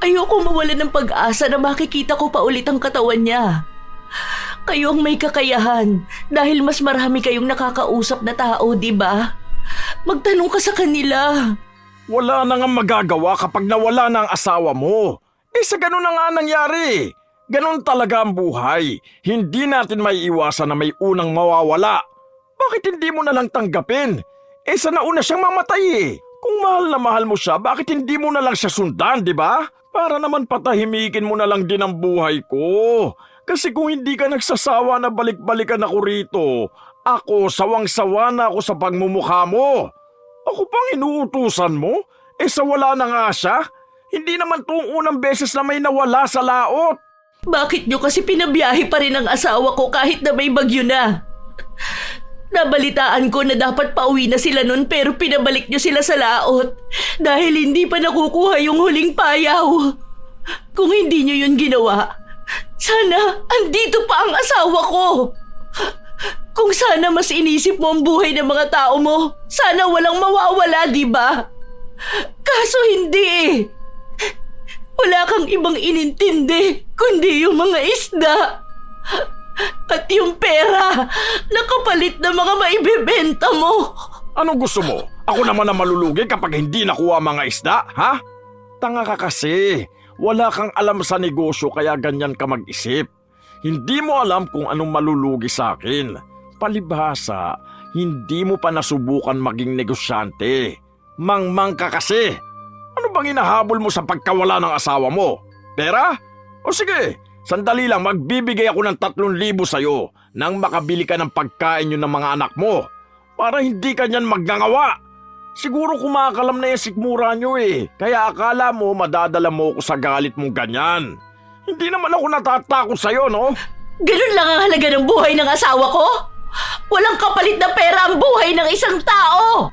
Ayoko mawalan ng pag-asa na makikita ko pa ulit ang katawan niya. Kayo ang may kakayahan dahil mas marami kayong nakakausap na tao, di ba? Magtanong ka sa kanila. Wala na nga magagawa kapag nawala na ang asawa mo. Sa ganun na nga nangyari. Ganun talaga ang buhay. Hindi natin may iwasan na may unang mawawala. Bakit hindi mo na lang tanggapin? Sa nauna siyang mamatay Kung mahal na mahal mo siya, bakit hindi mo na lang siya sundan, di ba? Para naman patahimikin mo na lang din ang buhay ko. Kasi kung hindi ka nagsasawa na balik-balikan ako rito, ako sawang-sawa na ako sa pagmumukha mo. Ako pang inuutusan mo? Sa wala na nga siya? Hindi naman tuong unang beses na may nawala sa laot. Bakit niyo kasi pinabiyahe pa rin ang asawa ko kahit na may bagyo na? Nabalitaan ko na dapat pauwi na sila nun pero pinabalik niyo sila sa laot dahil hindi pa nakukuha yung huling payaw. Kung hindi niyo yun ginawa, sana andito pa ang asawa ko. Kung sana mas inisip mo ang buhay ng mga tao mo, sana walang mawawala, di ba? Kaso hindi Wala kang ibang inintindi kundi yung mga isda. At yung pera na kapalit ng mga maibebenta mo. Anong gusto mo? Ako naman na malulugi kapag hindi nakuha mga isda, ha? Tanga ka kasi. Wala kang alam sa negosyo kaya ganyan ka mag-isip. Hindi mo alam kung anong malulugi sa akin. Palibhasa, hindi mo pa nasubukan maging negosyante. Mangmang ka kasi. Ano bang inahabol mo sa pagkawala ng asawa mo? Pera? O sige, sandali lang, magbibigay ako ng 3,000 sa'yo nang makabili ka ng pagkain yun ng mga anak mo para hindi ka niyan magngangawa. Siguro kumakalam na yung sikmura nyo kaya akala mo madadala mo ako sa galit mong ganyan. Hindi naman ako natatakot sa'yo, no? Ganun lang ang halaga ng buhay ng asawa ko? Walang kapalit na pera ang buhay ng isang tao!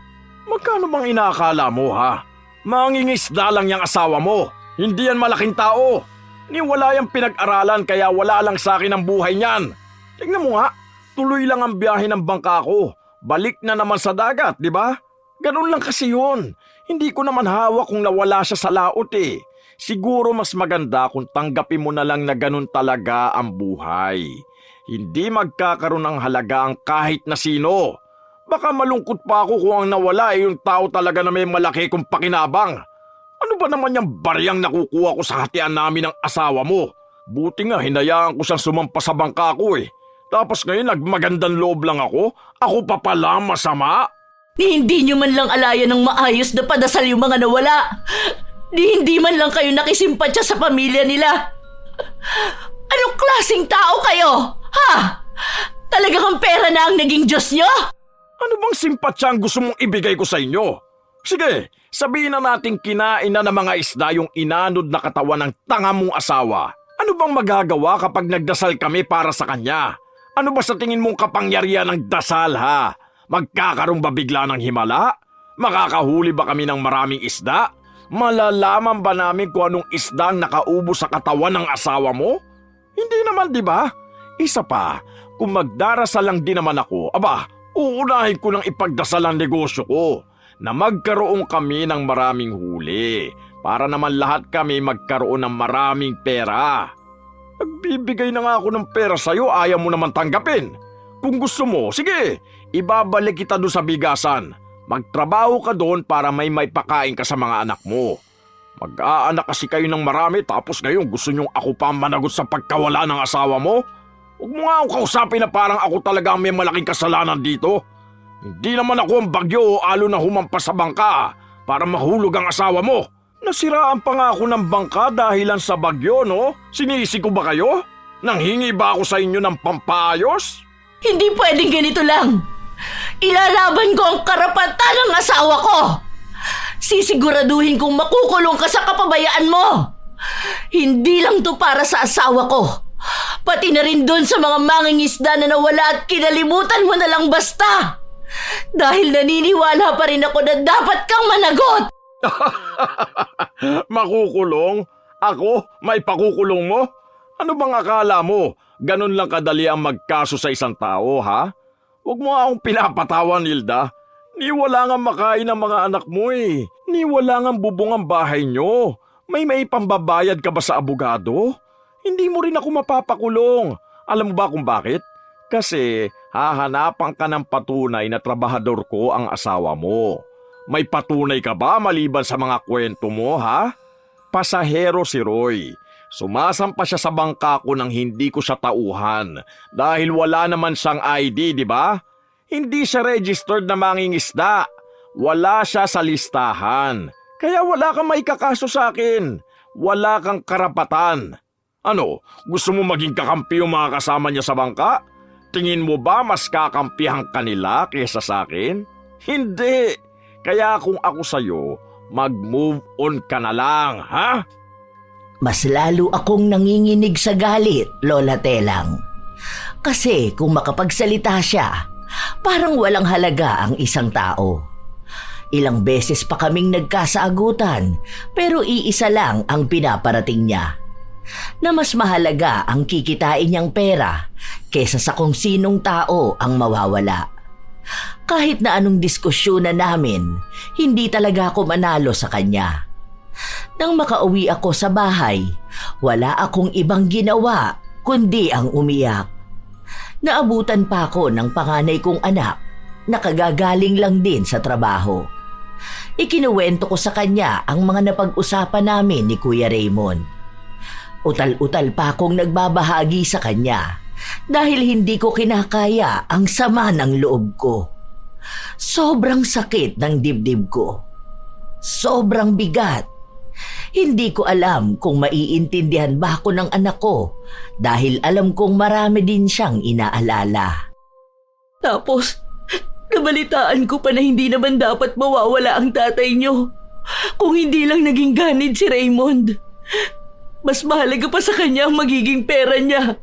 Magkano bang inaakala mo, ha? Mangingisda lang yung asawa mo. Hindi yan malaking tao. Ni wala yung pinag-aralan kaya wala lang sa akin ang buhay niyan. Tingnan mo nga, tuloy lang ang biyahe ng bangka ko. Balik na naman sa dagat, di ba? Ganun lang kasi yun. Hindi ko naman hawak kung nawala siya sa laot Siguro mas maganda kung tanggapin mo na lang na ganun talaga ang buhay. Hindi magkakaroon ng halaga ang kahit na sino. Baka malungkot pa ako kung ang nawala yung tao talaga na may malaki kong pakinabang. Ano ba naman yung bariyang nakukuha ko sa hatian namin ng asawa mo? Buti nga hinayaan ko siyang sumampa sa bangka ko Tapos ngayon nagmagandang loob lang ako? Ako pa pala masama? Hindi nyo man lang alayan ng maayos na padasal yung mga nawala. Hindi man lang kayo nakisimpatya sa pamilya nila. Anong klaseng tao kayo? Ha? Talagang ang pera na ang naging Diyos nyo? Ano bang simpatsya ang gusto mong ibigay ko sa inyo? Sige, sabihin na natin kinain na ng mga isda yung inanod na katawan ng tanga mong asawa. Ano bang magagawa kapag nagdasal kami para sa kanya? Ano ba sa tingin mong kapangyarihan ng dasal, ha? Magkakaroon ba bigla ng himala? Makakahuli ba kami ng maraming isda? Malalaman ba namin kung anong isda ang nakaubo sa katawan ng asawa mo? Hindi naman, di ba? Isa pa, kung magdarasal lang din naman ako, uunahin ko ng ipagdasal ang negosyo ko na magkaroon kami ng maraming huli para naman lahat kami magkaroon ng maraming pera. Nagbibigay na nga ako ng pera sa'yo, ayaw mo naman tanggapin. Kung gusto mo, sige, ibabalik kita doon sa bigasan. Magtrabaho ka doon para may pakain ka sa mga anak mo. Mag-aanak kasi kayo ng marami tapos ngayon gusto nyong ako pa managot sa pagkawala ng asawa mo? Huwag mo nga akong kausapin na parang ako talaga ang may malaking kasalanan dito. Hindi naman ako ang bagyo o alo na humampas sa bangka para mahulog ang asawa mo. Nasiraan pa nga ako ng bangka dahilan sa bagyo, no? Sinisi ko ba kayo? Nanghingi ba ako sa inyo ng pampaayos? Hindi pwedeng ganito lang. Ilalaban ko ang karapatan ng asawa ko. Sisiguraduhin kong makukulong ka sa kapabayaan mo. Hindi lang to para sa asawa ko. Pati na rin doon sa mga mangingisda na nawala at kinalimutan mo na lang basta. Dahil naniniwala pa rin ako na dapat kang managot. Makukulong? Ako? May pakukulong mo? Ano bang akala mo? Ganun lang kadali ang magkaso sa isang tao, ha? Huwag mo akong pinapatawan, Hilda. Ni wala nga makain ang mga anak mo eh. Ni wala nga bubong ang bahay nyo. May pambabayad ka ba sa abogado? Hindi mo rin ako mapapakulong. Alam mo ba kung bakit? Kasi hahanapan ka ng patunay na trabahador ko ang asawa mo. May patunay ka ba maliban sa mga kwento mo, ha? Pasahero si Roy. Sumasampa siya sa bangka ko nang hindi ko siya tauhan dahil wala naman siyang ID, di ba? Hindi siya registered na mangingisda. Wala siya sa listahan. Kaya wala kang maikakaso sa akin. Wala kang karapatan. Ano, gusto mo maging kakampi yung mga kasama niya sa bangka? Tingin mo ba mas kakampihan kanila kaysa sa akin? Hindi. Kaya kung ako sa'yo, mag-move on ka na lang, ha? Mas lalo akong nanginginig sa galit, Lola Telang. Kasi kung makapagsalita siya, parang walang halaga ang isang tao. Ilang beses pa kaming nagkasaagutan pero iisa lang ang pinaparating niya. Na mas mahalaga ang kikitain niyang pera kesa sa kung sinong tao ang mawawala. Kahit na anong diskusyon na namin, hindi talaga ako manalo sa kanya. Nang makauwi ako sa bahay, wala akong ibang ginawa kundi ang umiyak. Naabutan pa ako ng panganay kong anak na kagagaling lang din sa trabaho. Ikinuwento ko sa kanya ang mga napag-usapan namin ni Kuya Raymond. Utal-utal pa akong nagbabahagi sa kanya dahil hindi ko kinakaya ang sama ng loob ko. Sobrang sakit ng dibdib ko. Sobrang bigat. Hindi ko alam kung maiintindihan ba ako ng anak ko dahil alam kong marami din siyang inaalala. Tapos, nabalitaan ko pa na hindi naman dapat mawawala ang tatay niyo. Kung hindi lang naging ganid si Raymond. Mas mahalaga pa sa kanya ang magiging pera niya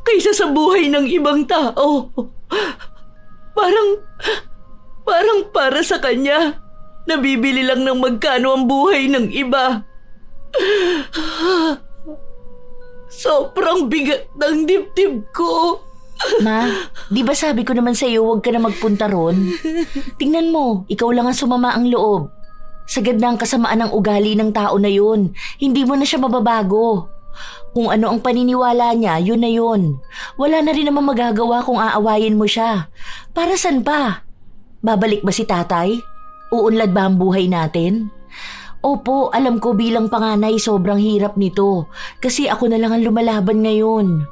kaysa sa buhay ng ibang tao. Parang para sa kanya, nabibili lang ng magkano ang buhay ng iba. Sobrang bigat ng dibdib ko. Ma, di ba sabi ko naman sa'yo huwag ka na magpunta ron? Tingnan mo, ikaw lang ang sumama ang loob. Sagad na ang kasamaan ng ugali ng tao na yun. Hindi mo na siya mababago. Kung ano ang paniniwala niya, yun na yun. Wala na rin naman magagawa kung aawayin mo siya. Para saan pa? Babalik ba si tatay? Uunlad ba ang buhay natin? Opo, alam ko bilang panganay sobrang hirap nito. Kasi ako na lang ang lumalaban ngayon.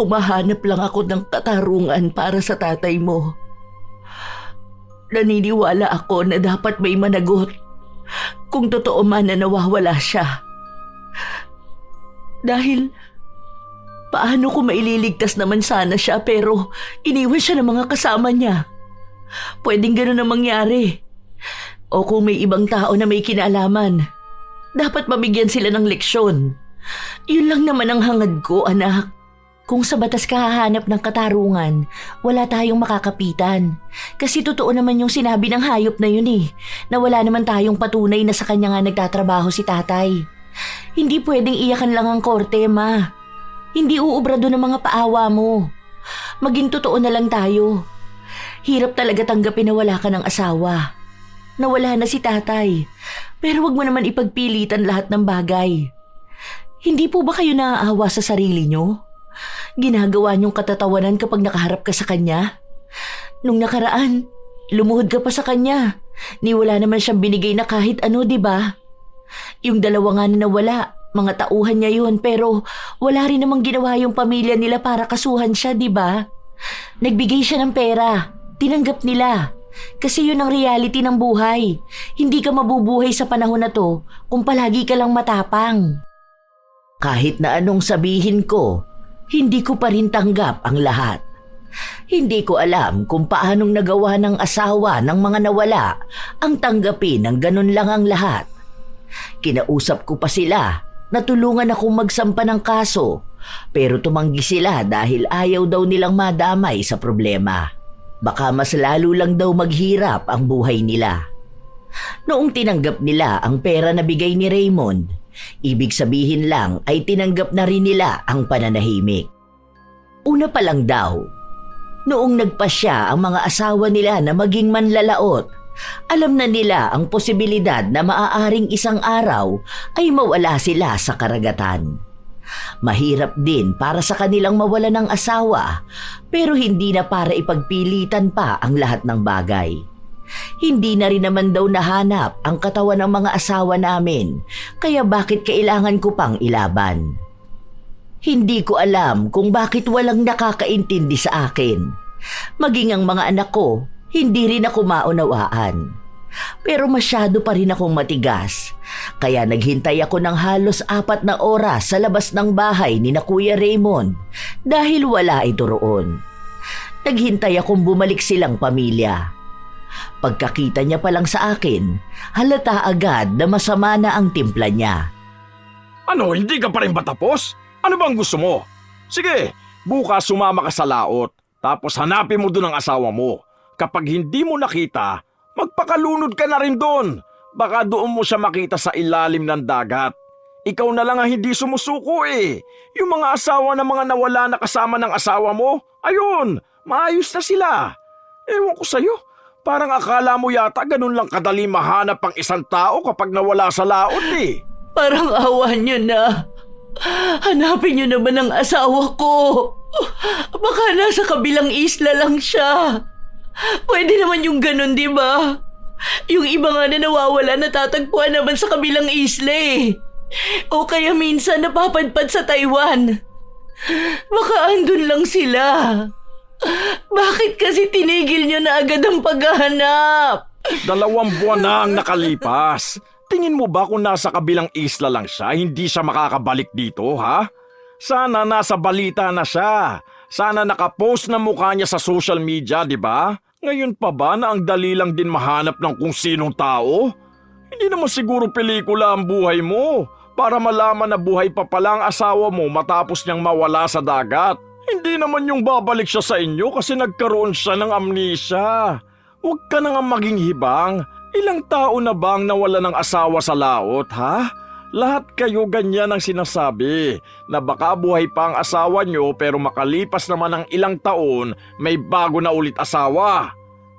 Humahanap lang ako ng katarungan para sa tatay mo. Naniniwala ako na dapat may managot. Kung totoo man na nawawala siya. Dahil, paano ko maililigtas naman sana siya pero iniwan siya ng mga kasama niya? Pwedeng gano'n ang mangyari. O kung may ibang tao na may kinalaman, dapat mabigyan sila ng leksyon. Yun lang naman ang hangad ko, anak. Kung sa batas ka hahanap ng katarungan, wala tayong makakapitan. Kasi totoo naman yung sinabi ng hayop na yun eh, na wala naman tayong patunay na sa kanya nga nagtatrabaho si tatay. Hindi pwedeng iyakan lang ang korte, ma. Hindi uubra doon ang mga paawa mo. Maging totoo na lang tayo. Hirap talaga tanggapin na wala ka ng asawa. Nawala na si tatay. Pero wag mo naman ipagpilitan lahat ng bagay. Hindi po ba kayo naaawa sa sarili nyo? Ginagawa niyong katatawanan kapag nakaharap ka sa kanya? Nung nakaraan, lumuhod ka pa sa kanya. Ni wala naman siyang binigay na kahit ano, di ba? Yung dalawa nga na nawala, mga tauhan niya yun, pero wala rin namang ginawa yung pamilya nila para kasuhan siya, di ba? Nagbigay siya ng pera, tinanggap nila. Kasi yun ang reality ng buhay. Hindi ka mabubuhay sa panahon na to kung palagi ka lang matapang. Kahit na anong sabihin ko, hindi ko pa rin tanggap ang lahat. Hindi ko alam kung paanong nagawa ng asawa ng mga nawala ang tanggapin ng ganun lang ang lahat. Kinausap ko pa sila na tulungan akong magsampa ng kaso Pero tumanggi sila dahil ayaw daw nilang madamay sa problema. Baka mas lalo lang daw maghirap ang buhay nila. Noong tinanggap nila ang pera na bigay ni Raymond, ibig sabihin lang ay tinanggap na rin nila ang pananahimik. Una pa lang daw, noong nagpasya ang mga asawa nila na maging manlalaot, alam na nila ang posibilidad na maaaring isang araw ay mawala sila sa karagatan. Mahirap din para sa kanilang mawala ng asawa, pero hindi na para ipagpilitan pa ang lahat ng bagay. Hindi na rin naman daw nahanap ang katawan ng mga asawa namin, kaya bakit kailangan ko pang ilaban? Hindi ko alam kung bakit walang nakakaintindi sa akin. Maging ang mga anak ko, hindi rin ako maunawaan. Pero masyado pa rin akong matigas, kaya naghintay ako ng halos 4 na oras sa labas ng bahay ni na Kuya Raymond dahil wala ito roon. Naghintay akong bumalik silang pamilya. Pagkakita niya pa lang sa akin, halata agad na masama na ang timpla niya. Ano, hindi ka pa rin ba tapos? Ano bang gusto mo? Sige, bukas sumama ka sa laot, tapos hanapin mo doon ang asawa mo. Kapag hindi mo nakita, magpakalunod ka na rin doon. Baka doon mo siya makita sa ilalim ng dagat. Ikaw na lang ang hindi sumusuko eh. Yung mga asawa ng mga nawala na kasama ng asawa mo, ayun, maayos na sila. Ewan ko sa'yo, parang akala mo yata ganun lang kadali mahanap ang isang tao kapag nawala sa laot eh. Parang awa niyo na. Hanapin niyo naman ang asawa ko. Baka nasa kabilang isla lang siya. Pwede naman yung ganun, di ba? Yung iba nga na nawawala natatagpuan naman sa kabilang isla eh. O kaya minsan napapadpad sa Taiwan. Baka andun lang sila. Bakit kasi tinigil niyo na agad ang paghahanap? 2 buwan na ang nakalipas. Tingin mo ba kung nasa kabilang isla lang siya, hindi siya makakabalik dito, ha? Sana nasa balita na siya. Sana nakapost na mukha niya sa social media, di ba? Ngayon pa ba na ang dali lang din mahanap ng kung sinong tao? Hindi naman siguro pelikula ang buhay mo para malaman na buhay pa pala ang asawa mo matapos niyang mawala sa dagat. Hindi naman yung babalik siya sa inyo kasi nagkaroon siya ng amnesia. Huwag ka na nga maging hibang. Ilang tao na bang nawala ng asawa sa laot, ha? Lahat kayo ganyan ang sinasabi na baka buhay pa ang asawa nyo pero makalipas naman ng ilang taon may bago na ulit asawa.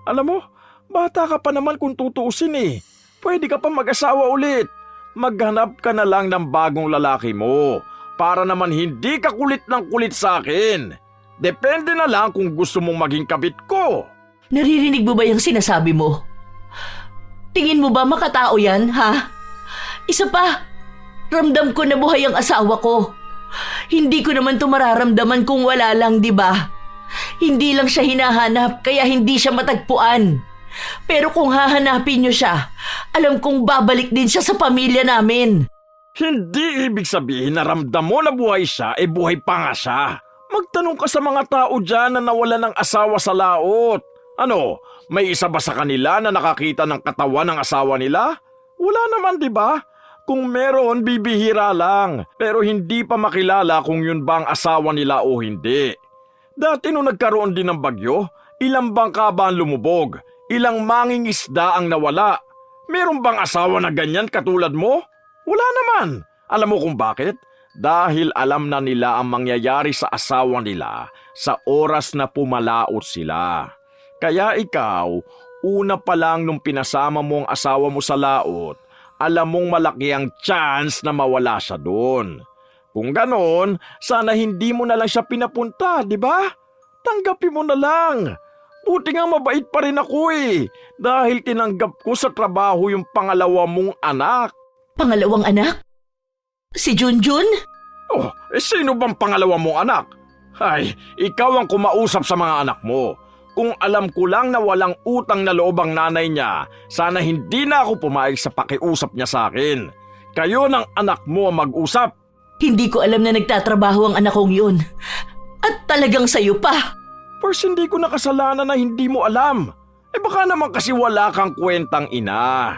Alam mo, bata ka pa naman kung tutuusin eh. Pwede ka pa mag-asawa ulit. Maghanap ka na lang ng bagong lalaki mo para naman hindi ka kulit ng kulit sa akin. Depende na lang kung gusto mong maging kabit ko. Naririnig mo ba yung sinasabi mo? Tingin mo ba makatao yan, ha? Isa pa, ramdam ko na buhay ang asawa ko. Hindi ko naman to mararamdaman kung wala lang, di ba? Hindi lang siya hinahanap kaya hindi siya matagpuan. Pero kung hahanapin niyo siya, alam kong babalik din siya sa pamilya namin. Hindi ibig sabihin na ramdam mo na buhay siya, buhay pa nga siya. Magtanong ka sa mga tao dyan na nawala ng asawa sa laot. Ano, may isa ba sa kanila na nakakita ng katawan ng asawa nila? Wala naman, di ba? Kung meron, bibihira lang. Pero hindi pa makilala kung yun ba ang asawa nila o hindi. Dati nung nagkaroon din ng bagyo, ilang bangka ba ang lumubog? Ilang mangingisda ang nawala? Meron bang asawa na ganyan katulad mo? Wala naman. Alam mo kung bakit? Dahil alam na nila ang mangyayari sa asawa nila sa oras na pumalaot sila. Kaya ikaw, una pa lang nung pinasama mo ang asawa mo sa laot, alam mong malaki ang chance na mawala siya doon. Kung ganon, sana hindi mo na lang siya pinapunta, di ba? Tanggapin mo na lang. Buti nga mabait pa rin ako eh, dahil tinanggap ko sa trabaho yung pangalawa mong anak. Pangalawang anak? Si Junjun? Oh, sino bang pangalawa mong anak? Ay, ikaw ang kumausap sa mga anak mo. Kung alam ko lang na walang utang na loob ang nanay niya, sana hindi na ako pumayag sa pakiusap niya sa akin. Kayo ng anak mo ang mag-usap. Hindi ko alam na nagtatrabaho ang anak kong yun. At talagang sayo pa. First, hindi ko nakasalanan na hindi mo alam. Baka naman kasi wala kang kwentang ina.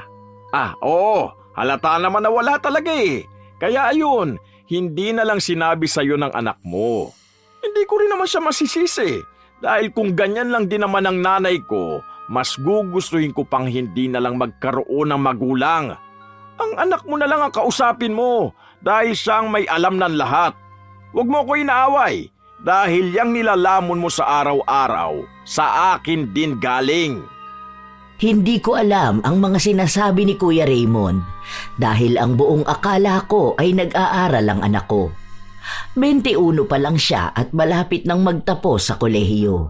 Oo, halata naman na wala talaga eh. Kaya ayun, hindi na lang sinabi sa'yo ng anak mo. Hindi ko rin naman siya masisisi. Dahil kung ganyan lang din naman ang nanay ko, mas gugustuhin ko pang hindi na lang magkaroon ng magulang. Ang anak mo na lang ang kausapin mo dahil siyang may alam ng lahat. Huwag mo ko inaaway dahil yang nilalamon mo sa araw-araw sa akin din galing. Hindi ko alam ang mga sinasabi ni Kuya Raymond dahil ang buong akala ko ay nag-aaral ang anak ko. 21 pa lang siya at malapit nang magtapos sa kolehiyo.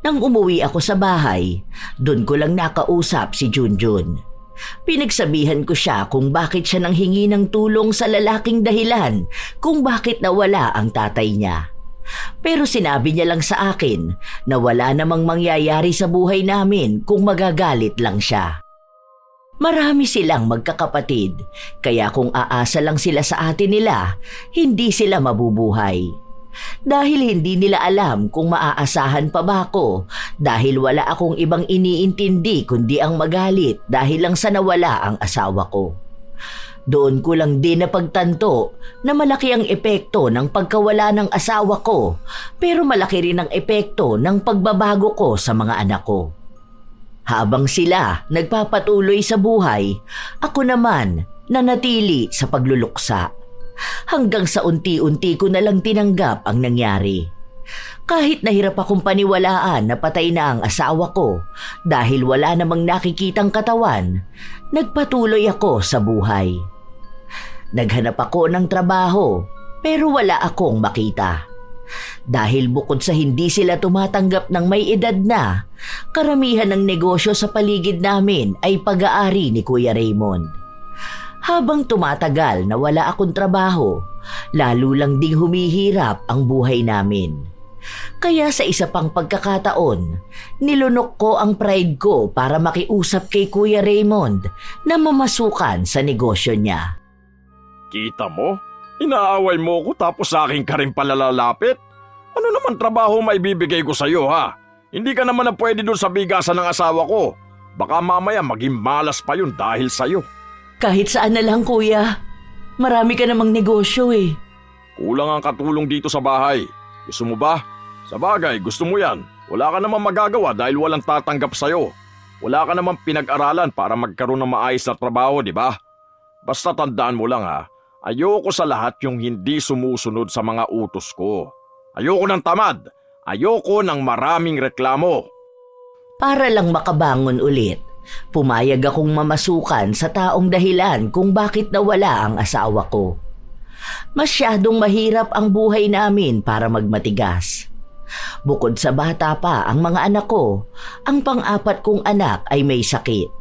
Nang umuwi ako sa bahay, doon ko lang nakausap si Junjun. Pinagsabihan ko siya kung bakit siya nang hingi ng tulong sa lalaking dahilan kung bakit nawala ang tatay niya. Pero sinabi niya lang sa akin na wala namang mangyayari sa buhay namin kung magagalit lang siya. Marami silang magkakapatid, kaya kung aasa lang sila sa atin nila, hindi sila mabubuhay. Dahil hindi nila alam kung maaasahan pa ba ako dahil wala akong ibang iniintindi kundi ang magalit dahil lang sa nawala ang asawa ko. Doon ko lang din napagtanto na malaki ang epekto ng pagkawala ng asawa ko pero malaki rin ang epekto ng pagbabago ko sa mga anak ko. Habang sila nagpapatuloy sa buhay, ako naman nanatili sa pagluluksa. Hanggang sa unti-unti ko na lang tinanggap ang nangyari. Kahit nahirap akong paniwalaan na patay na ang asawa ko dahil wala namang nakikitang katawan, nagpatuloy ako sa buhay. Naghanap ako ng trabaho pero wala akong makita. Dahil bukod sa hindi sila tumatanggap ng may edad na, karamihan ng negosyo sa paligid namin ay pag-aari ni Kuya Raymond. Habang tumatagal na wala akong trabaho, lalo lang ding humihirap ang buhay namin. Kaya sa isa pang pagkakataon, nilunok ko ang pride ko para makiusap kay Kuya Raymond na mamasukan sa negosyo niya. Kita mo? Inaaway mo ko tapos sa akin ka rin palalalapit? Ano naman trabaho maibibigay ko sa'yo ha? Hindi ka naman na pwede doon sa bigasan ng asawa ko. Baka mamaya maging malas pa yun dahil sa'yo. Kahit saan na lang, kuya. Marami ka namang negosyo eh. Kulang ang katulong dito sa bahay. Gusto mo ba? Sa bagay, gusto mo yan. Wala ka naman magagawa dahil walang tatanggap sa'yo. Wala ka naman pinag-aralan para magkaroon ng maayos na trabaho, di ba? Basta tandaan mo lang ha, ayoko sa lahat yung hindi sumusunod sa mga utos ko. Ayoko ng tamad. Ayoko ng maraming reklamo. Para lang makabangon ulit, pumayag akong mamasukan sa taong dahilan kung bakit nawala ang asawa ko. Masyadong mahirap ang buhay namin para magmatigas. Bukod sa bata pa ang mga anak ko, ang pang-apat kong anak ay may sakit.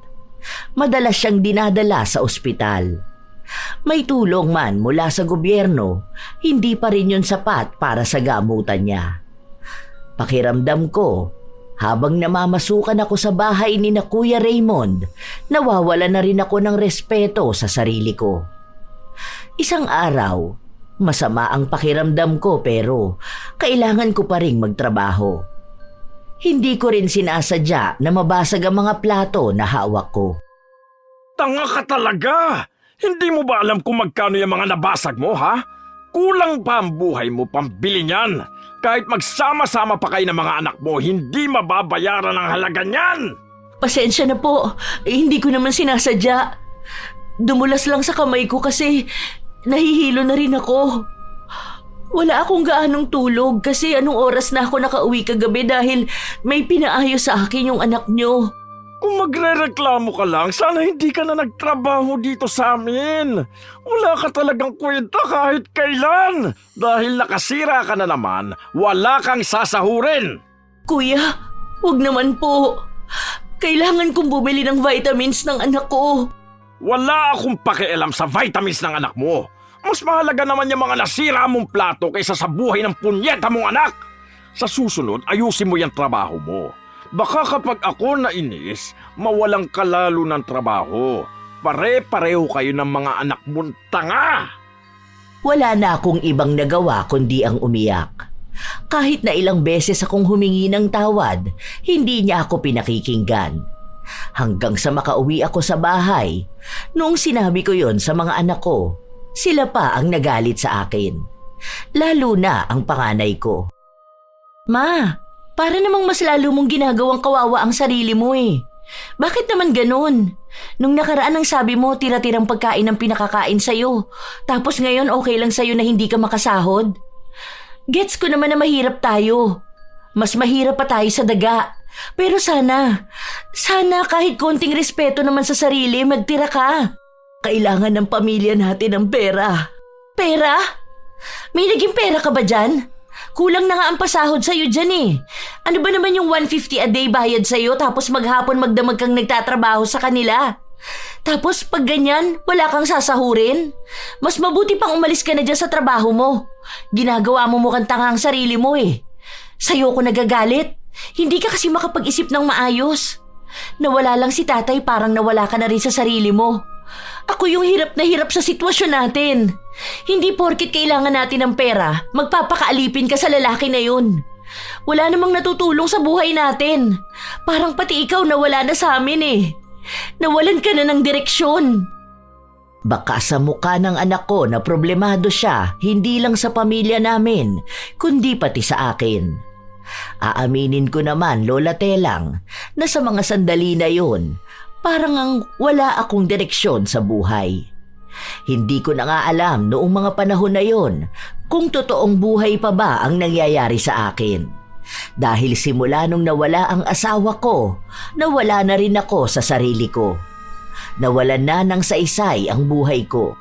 Madalas siyang dinadala sa ospital. May tulong man mula sa gobyerno, hindi pa rin yun sapat para sa gamutan niya. Pakiramdam ko, habang namamasukan ako sa bahay ni na Kuya Raymond, nawawala na rin ako ng respeto sa sarili ko. Isang araw, masama ang pakiramdam ko pero kailangan ko pa rin magtrabaho. Hindi ko rin sinasadya na mabasag ang mga plato na hawak ko. Tanga ka talaga! Hindi mo ba alam kung magkano yung mga nabasag mo, ha? Kulang pa ang buhay mo pambili niyan. Kahit magsama-sama pa kayo ng mga anak mo, hindi mababayaran ang halaga niyan! Pasensya na po. Hindi ko naman sinasadya. Dumulas lang sa kamay ko kasi nahihilo na rin ako. Wala akong gaanong tulog kasi anong oras na ako nakauwi kagabi dahil may pinaayos sa akin yung anak nyo. Kung magre-reklamo ka lang, sana hindi ka na nagtrabaho dito sa amin. Wala ka talagang kwenta kahit kailan. Dahil nakasira ka na naman, wala kang sasahurin. Kuya, wag naman po. Kailangan kong bumili ng vitamins ng anak ko. Wala akong pakialam sa vitamins ng anak mo. Mas mahalaga naman yung mga nasira mong plato kaysa sa buhay ng punyeta mong anak. Sa susunod, ayusin mo yung trabaho mo. Baka kapag ako nainis, mawalang kalalo ng trabaho. Pare-pareho kayo ng mga anak mong tanga. Wala na akong ibang nagawa kundi ang umiyak. Kahit na ilang beses akong humingi ng tawad, hindi niya ako pinakikinggan. Hanggang sa makauwi ako sa bahay, noong sinabi ko yon sa mga anak ko, Sila pa ang nagalit sa akin. Lalo na ang panganay ko. Ma, para namang mas lalo mong ginagawang kawawa ang sarili mo eh. Bakit naman ganun? Nung nakaraan ang sabi mo, tira-tirang pagkain ang pinakakain sa'yo. Tapos ngayon okay lang sa'yo na hindi ka makasahod? Gets ko naman na mahirap tayo. Mas mahirap pa tayo sa daga. Pero sana kahit konting respeto naman sa sarili, magtira ka. Kailangan ng pamilya natin ng pera. Pera? May naging pera ka ba dyan? Kulang na nga ang pasahod sa'yo dyan eh. Ano ba naman yung 150 a day bayad sa'yo tapos maghapon magdamag kang nagtatrabaho sa kanila? Tapos pag ganyan, wala kang sasahurin? Mas mabuti pang umalis ka na dyan sa trabaho mo. Ginagawa mo mukhang tanga ang sarili mo eh. Sa'yo ko nagagalit. Hindi ka kasi makapag-isip ng maayos. Nawala lang si tatay, parang nawala ka na rin sa sarili mo. Ako yung hirap na hirap sa sitwasyon natin. Hindi porkit kailangan natin ng pera, magpapakaalipin ka sa lalaki na yun. Wala namang natutulong sa buhay natin. Parang pati ikaw nawala na sa amin eh. Nawalan ka na ng direksyon. Baka sa mukha ng anak ko na problemado siya, hindi lang sa pamilya namin, kundi pati sa akin. Aaminin ko naman, Lola Telang, na sa mga sandali na yun, parang ang wala akong direksyon sa buhay. Hindi ko na nga alam noong mga panahon na yon kung totoong buhay pa ba ang nangyayari sa akin. Dahil simula nung nawala ang asawa ko, nawala na rin ako sa sarili ko. Nawalan na ng saysay ang buhay ko.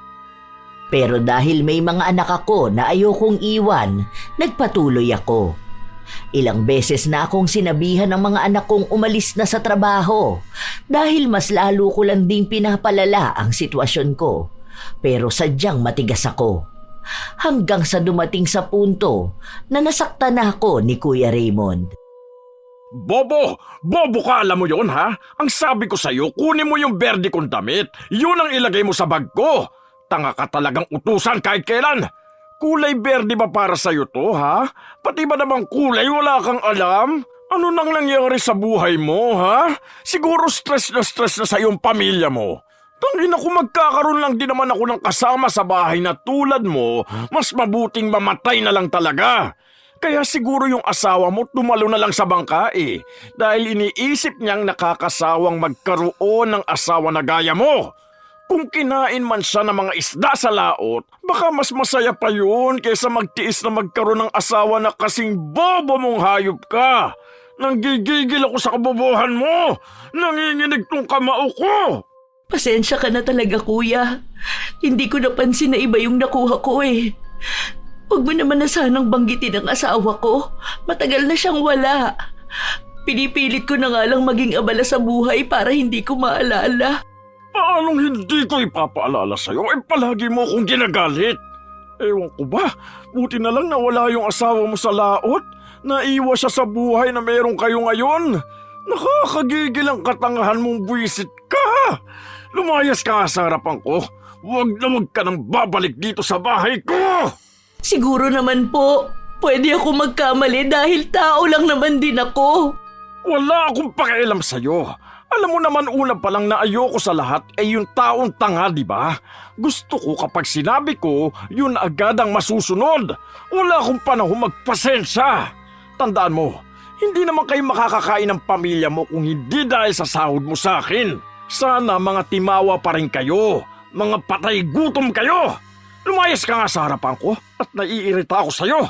Pero dahil may mga anak ako na ayokong iwan, nagpatuloy ako. Ilang beses na akong sinabihan ng mga anak kong umalis na sa trabaho dahil mas lalo ko lang ding pinapalala ang sitwasyon ko. Pero sadyang matigas ako. Hanggang sa dumating sa punto na nasaktan na ako ni Kuya Raymond. Bobo! Bobo ka, alam mo yon ha? Ang sabi ko sa'yo, kunin mo yung berde kong damit. Yun ang ilagay mo sa bag ko. Tanga ka talagang utusan kahit kailan. Kulay berde ba para sa'yo to, ha? Pati ba namang kulay wala kang alam? Ano nang nangyari sa buhay mo, ha? Siguro stress na sa iyong pamilya mo. Tangina ko, magkakaroon lang din naman ako ng kasama sa bahay na tulad mo, mas mabuting mamatay na lang talaga. Kaya siguro yung asawa mo tumalo na lang sa bangka eh, dahil iniisip niyang nakakasawang magkaroon ng asawa na gaya mo. Kung kinain man siya ng mga isda sa laot, baka mas masaya pa yun kaysa magtiis na magkaroon ng asawa na kasing bobo mong hayop ka. Nanggigigil ako sa kabobohan mo. Nanginginig tong kamao ko. Pasensya ka na talaga, kuya. Hindi ko napansin na iba yung nakuha ko eh. Huwag mo naman na sanang banggitin ang asawa ko. Matagal na siyang wala. Pinipilit ko na nga lang maging abala sa buhay para hindi ko maalala. Paanong hindi ko ipapaalala sa'yo? Palagi mo akong ginagalit. Ewan ko ba, buti na lang nawala yung asawa mo sa laot. Naiwa siya sa buhay na meron kayo ngayon. Nakakagigil ang katangahan mong buwisit ka. Lumayas ka nga sa harapan ko. Huwag na huwag ka nang babalik dito sa bahay ko. Siguro naman po, pwede ako magkamali dahil tao lang naman din ako. Wala akong pakialam sa'yo. Alam mo naman una pa lang na ayoko sa lahat ay yung taong tanga, di ba? Gusto ko kapag sinabi ko, yun agad ang masusunod. Wala akong panahon magpasensya. Tandaan mo, hindi naman kayo makakakain ng pamilya mo kung hindi dahil sa sahod mo sa akin. Sana mga timawa pa rin kayo. Mga patay gutom kayo. Lumayas ka nga sa harapan ko at naiirita ako sa'yo.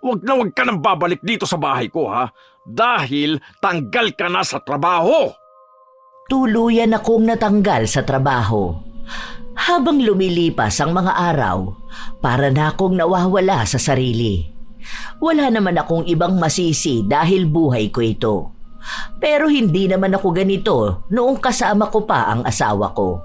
Huwag na huwag ka nang babalik dito sa bahay ko, ha? Dahil tanggal ka na sa trabaho. Tuluyan akong natanggal sa trabaho. Habang lumilipas ang mga araw, para na akong nawawala sa sarili. Wala naman akong ibang masisi dahil buhay ko ito. Pero hindi naman ako ganito noong kasama ko pa ang asawa ko.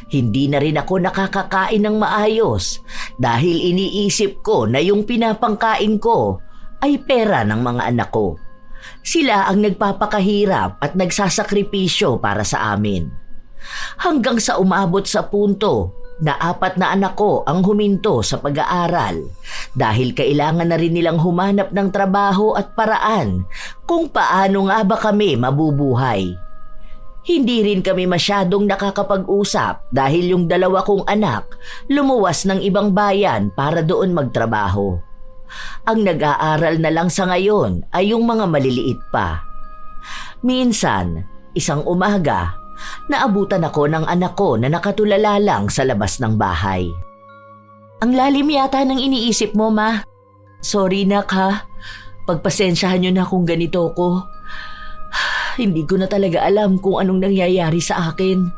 Hindi na rin ako nakakakain ng maayos dahil iniisip ko na yung pinapangkain ko ay pera ng mga anak ko. Sila ang nagpapakahirap at nagsasakripisyo para sa amin. Hanggang sa umabot sa punto na 4 na anak ko ang huminto sa pag-aaral dahil kailangan na rin nilang humanap ng trabaho at paraan kung paano nga ba kami mabubuhay. Hindi rin kami masyadong nakakapag-usap dahil yung dalawa kong anak lumuwas ng ibang bayan para doon magtrabaho. Ang nag-aaral na lang sa ngayon ay yung mga maliliit pa. Minsan, isang umaga, naabutan ako ng anak ko na nakatulala lang sa labas ng bahay. Ang lalim yata ng iniisip mo, Ma. Sorry, nak, ha. Pagpasensyahan niyo na kung ganito ko. Hindi ko na talaga alam kung anong nangyayari sa akin.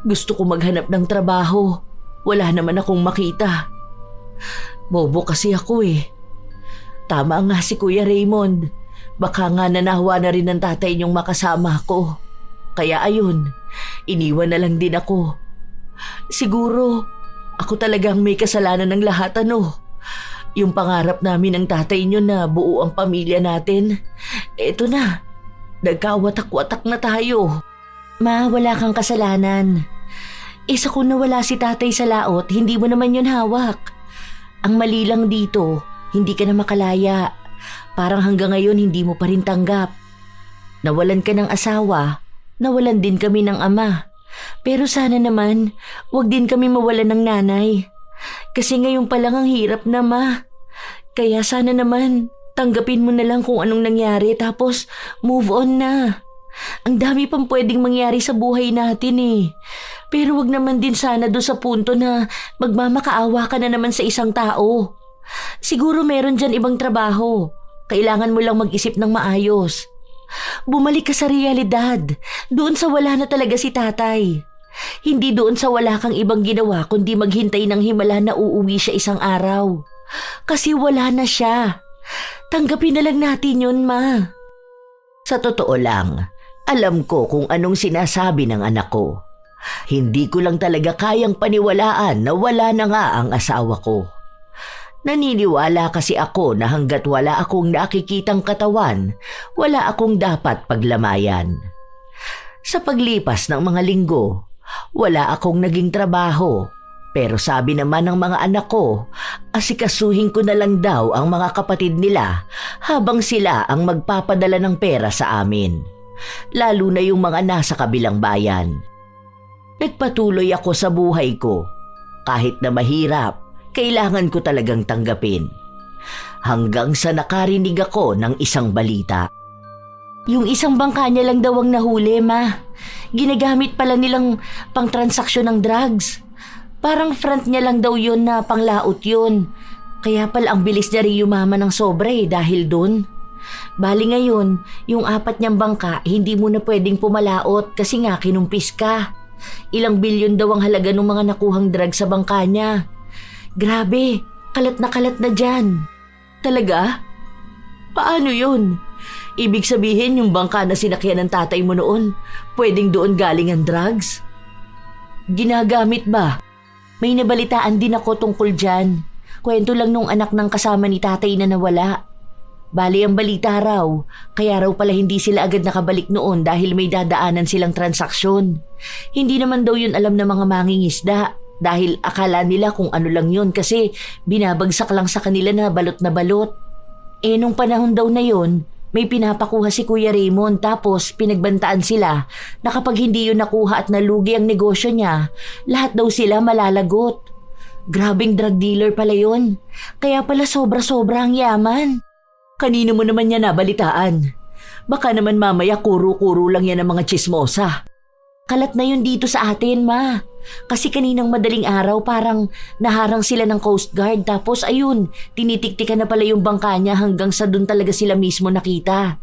Gusto ko maghanap ng trabaho. Wala naman akong makita. Bobo kasi ako eh. Tama nga si Kuya Raymond. Baka nga nanawa na rin ng tatay niyong makasama ko. Kaya ayun, iniwan na lang din ako. Siguro, ako talagang may kasalanan ng lahat ano. Yung pangarap namin ng tatay niyo na buo ang pamilya natin. Eto na, nagkawatak-watak na tayo. Ma, wala kang kasalanan. Isa kung nawala si tatay sa laot, hindi mo naman yun hawak. Ang mali lang dito, hindi ka na makalaya. Parang hanggang ngayon hindi mo pa rin tanggap. Nawalan ka ng asawa, nawalan din kami ng ama. Pero sana naman, wag din kami mawalan ng nanay. Kasi ngayon pa lang ang hirap na, Ma. Kaya sana naman, tanggapin mo na lang kung anong nangyari tapos move on na. Ang dami pang pwedeng mangyari sa buhay natin eh. Pero wag naman din sana doon sa punto na magmamakaawa ka na naman sa isang tao. Siguro meron dyan ibang trabaho. Kailangan mo lang mag-isip ng maayos. Bumalik ka sa realidad, doon sa wala na talaga si tatay. Hindi doon sa wala kang ibang ginawa kundi maghintay ng himala na uuwi siya isang araw. Kasi wala na siya. Tanggapin na lang natin yun, Ma. Sa totoo lang, alam ko kung anong sinasabi ng anak ko. Hindi ko lang talaga kayang paniwalaan na wala na nga ang asawa ko. Naniniwala kasi ako na hanggat wala akong nakikitang katawan, wala akong dapat paglamayan. Sa paglipas ng mga linggo, wala akong naging trabaho. Pero sabi naman ng mga anak ko, asikasuhin ko na lang daw ang mga kapatid nila habang sila ang magpapadala ng pera sa amin. Lalo na yung mga nasa kabilang bayan. Nagpatuloy ako sa buhay ko. Kahit na mahirap, kailangan ko talagang tanggapin. Hanggang sa nakarinig ako ng isang balita. Yung isang bangka niya lang daw ang nahuli, Ma. Ginagamit pala nilang pang-transaksyon ng drugs. Parang front niya lang daw yun na panglaot yun. Kaya pala ang bilis niya rin yumaman ng sobra dahil dun. Bali ngayon, yung 4 niyang bangka hindi mo na pwedeng pumalaot kasi nga kinumpis ka. Ilang bilyon daw ang halaga ng mga nakuhang drugs sa bangka niya. Grabe, kalat na dyan. Talaga? Paano yun? Ibig sabihin yung bangka na sinakyan ng tatay mo noon, pwedeng doon galing ang drugs? Ginagamit ba? May nabalitaan din ako tungkol dyan. Kwento lang nung anak ng kasama ni tatay na nawala. Bali ang balita raw, kaya raw pala hindi sila agad nakabalik noon dahil may dadaanan silang transaksyon. Hindi naman daw yun alam ng mga mangingisda. Dahil akala nila kung ano lang yun kasi binabagsak lang sa kanila na balot. Eh nung panahon daw na yun, may pinapakuha si Kuya Raymond tapos pinagbantaan sila na kapag hindi yun nakuha at nalugi ang negosyo niya, lahat daw sila malalagot. Grabing drug dealer pala yun. Kaya pala sobra-sobra ang yaman. Kanino mo naman niya nabalitaan? Baka naman mamaya kuro-kuro lang yan ng mga chismosa. Kalat na yun dito sa atin, Ma. Kasi kaninang madaling araw parang naharang sila ng Coast Guard tapos ayun, tinitiktikan na pala yung bangka niya hanggang sa dun talaga sila mismo nakita.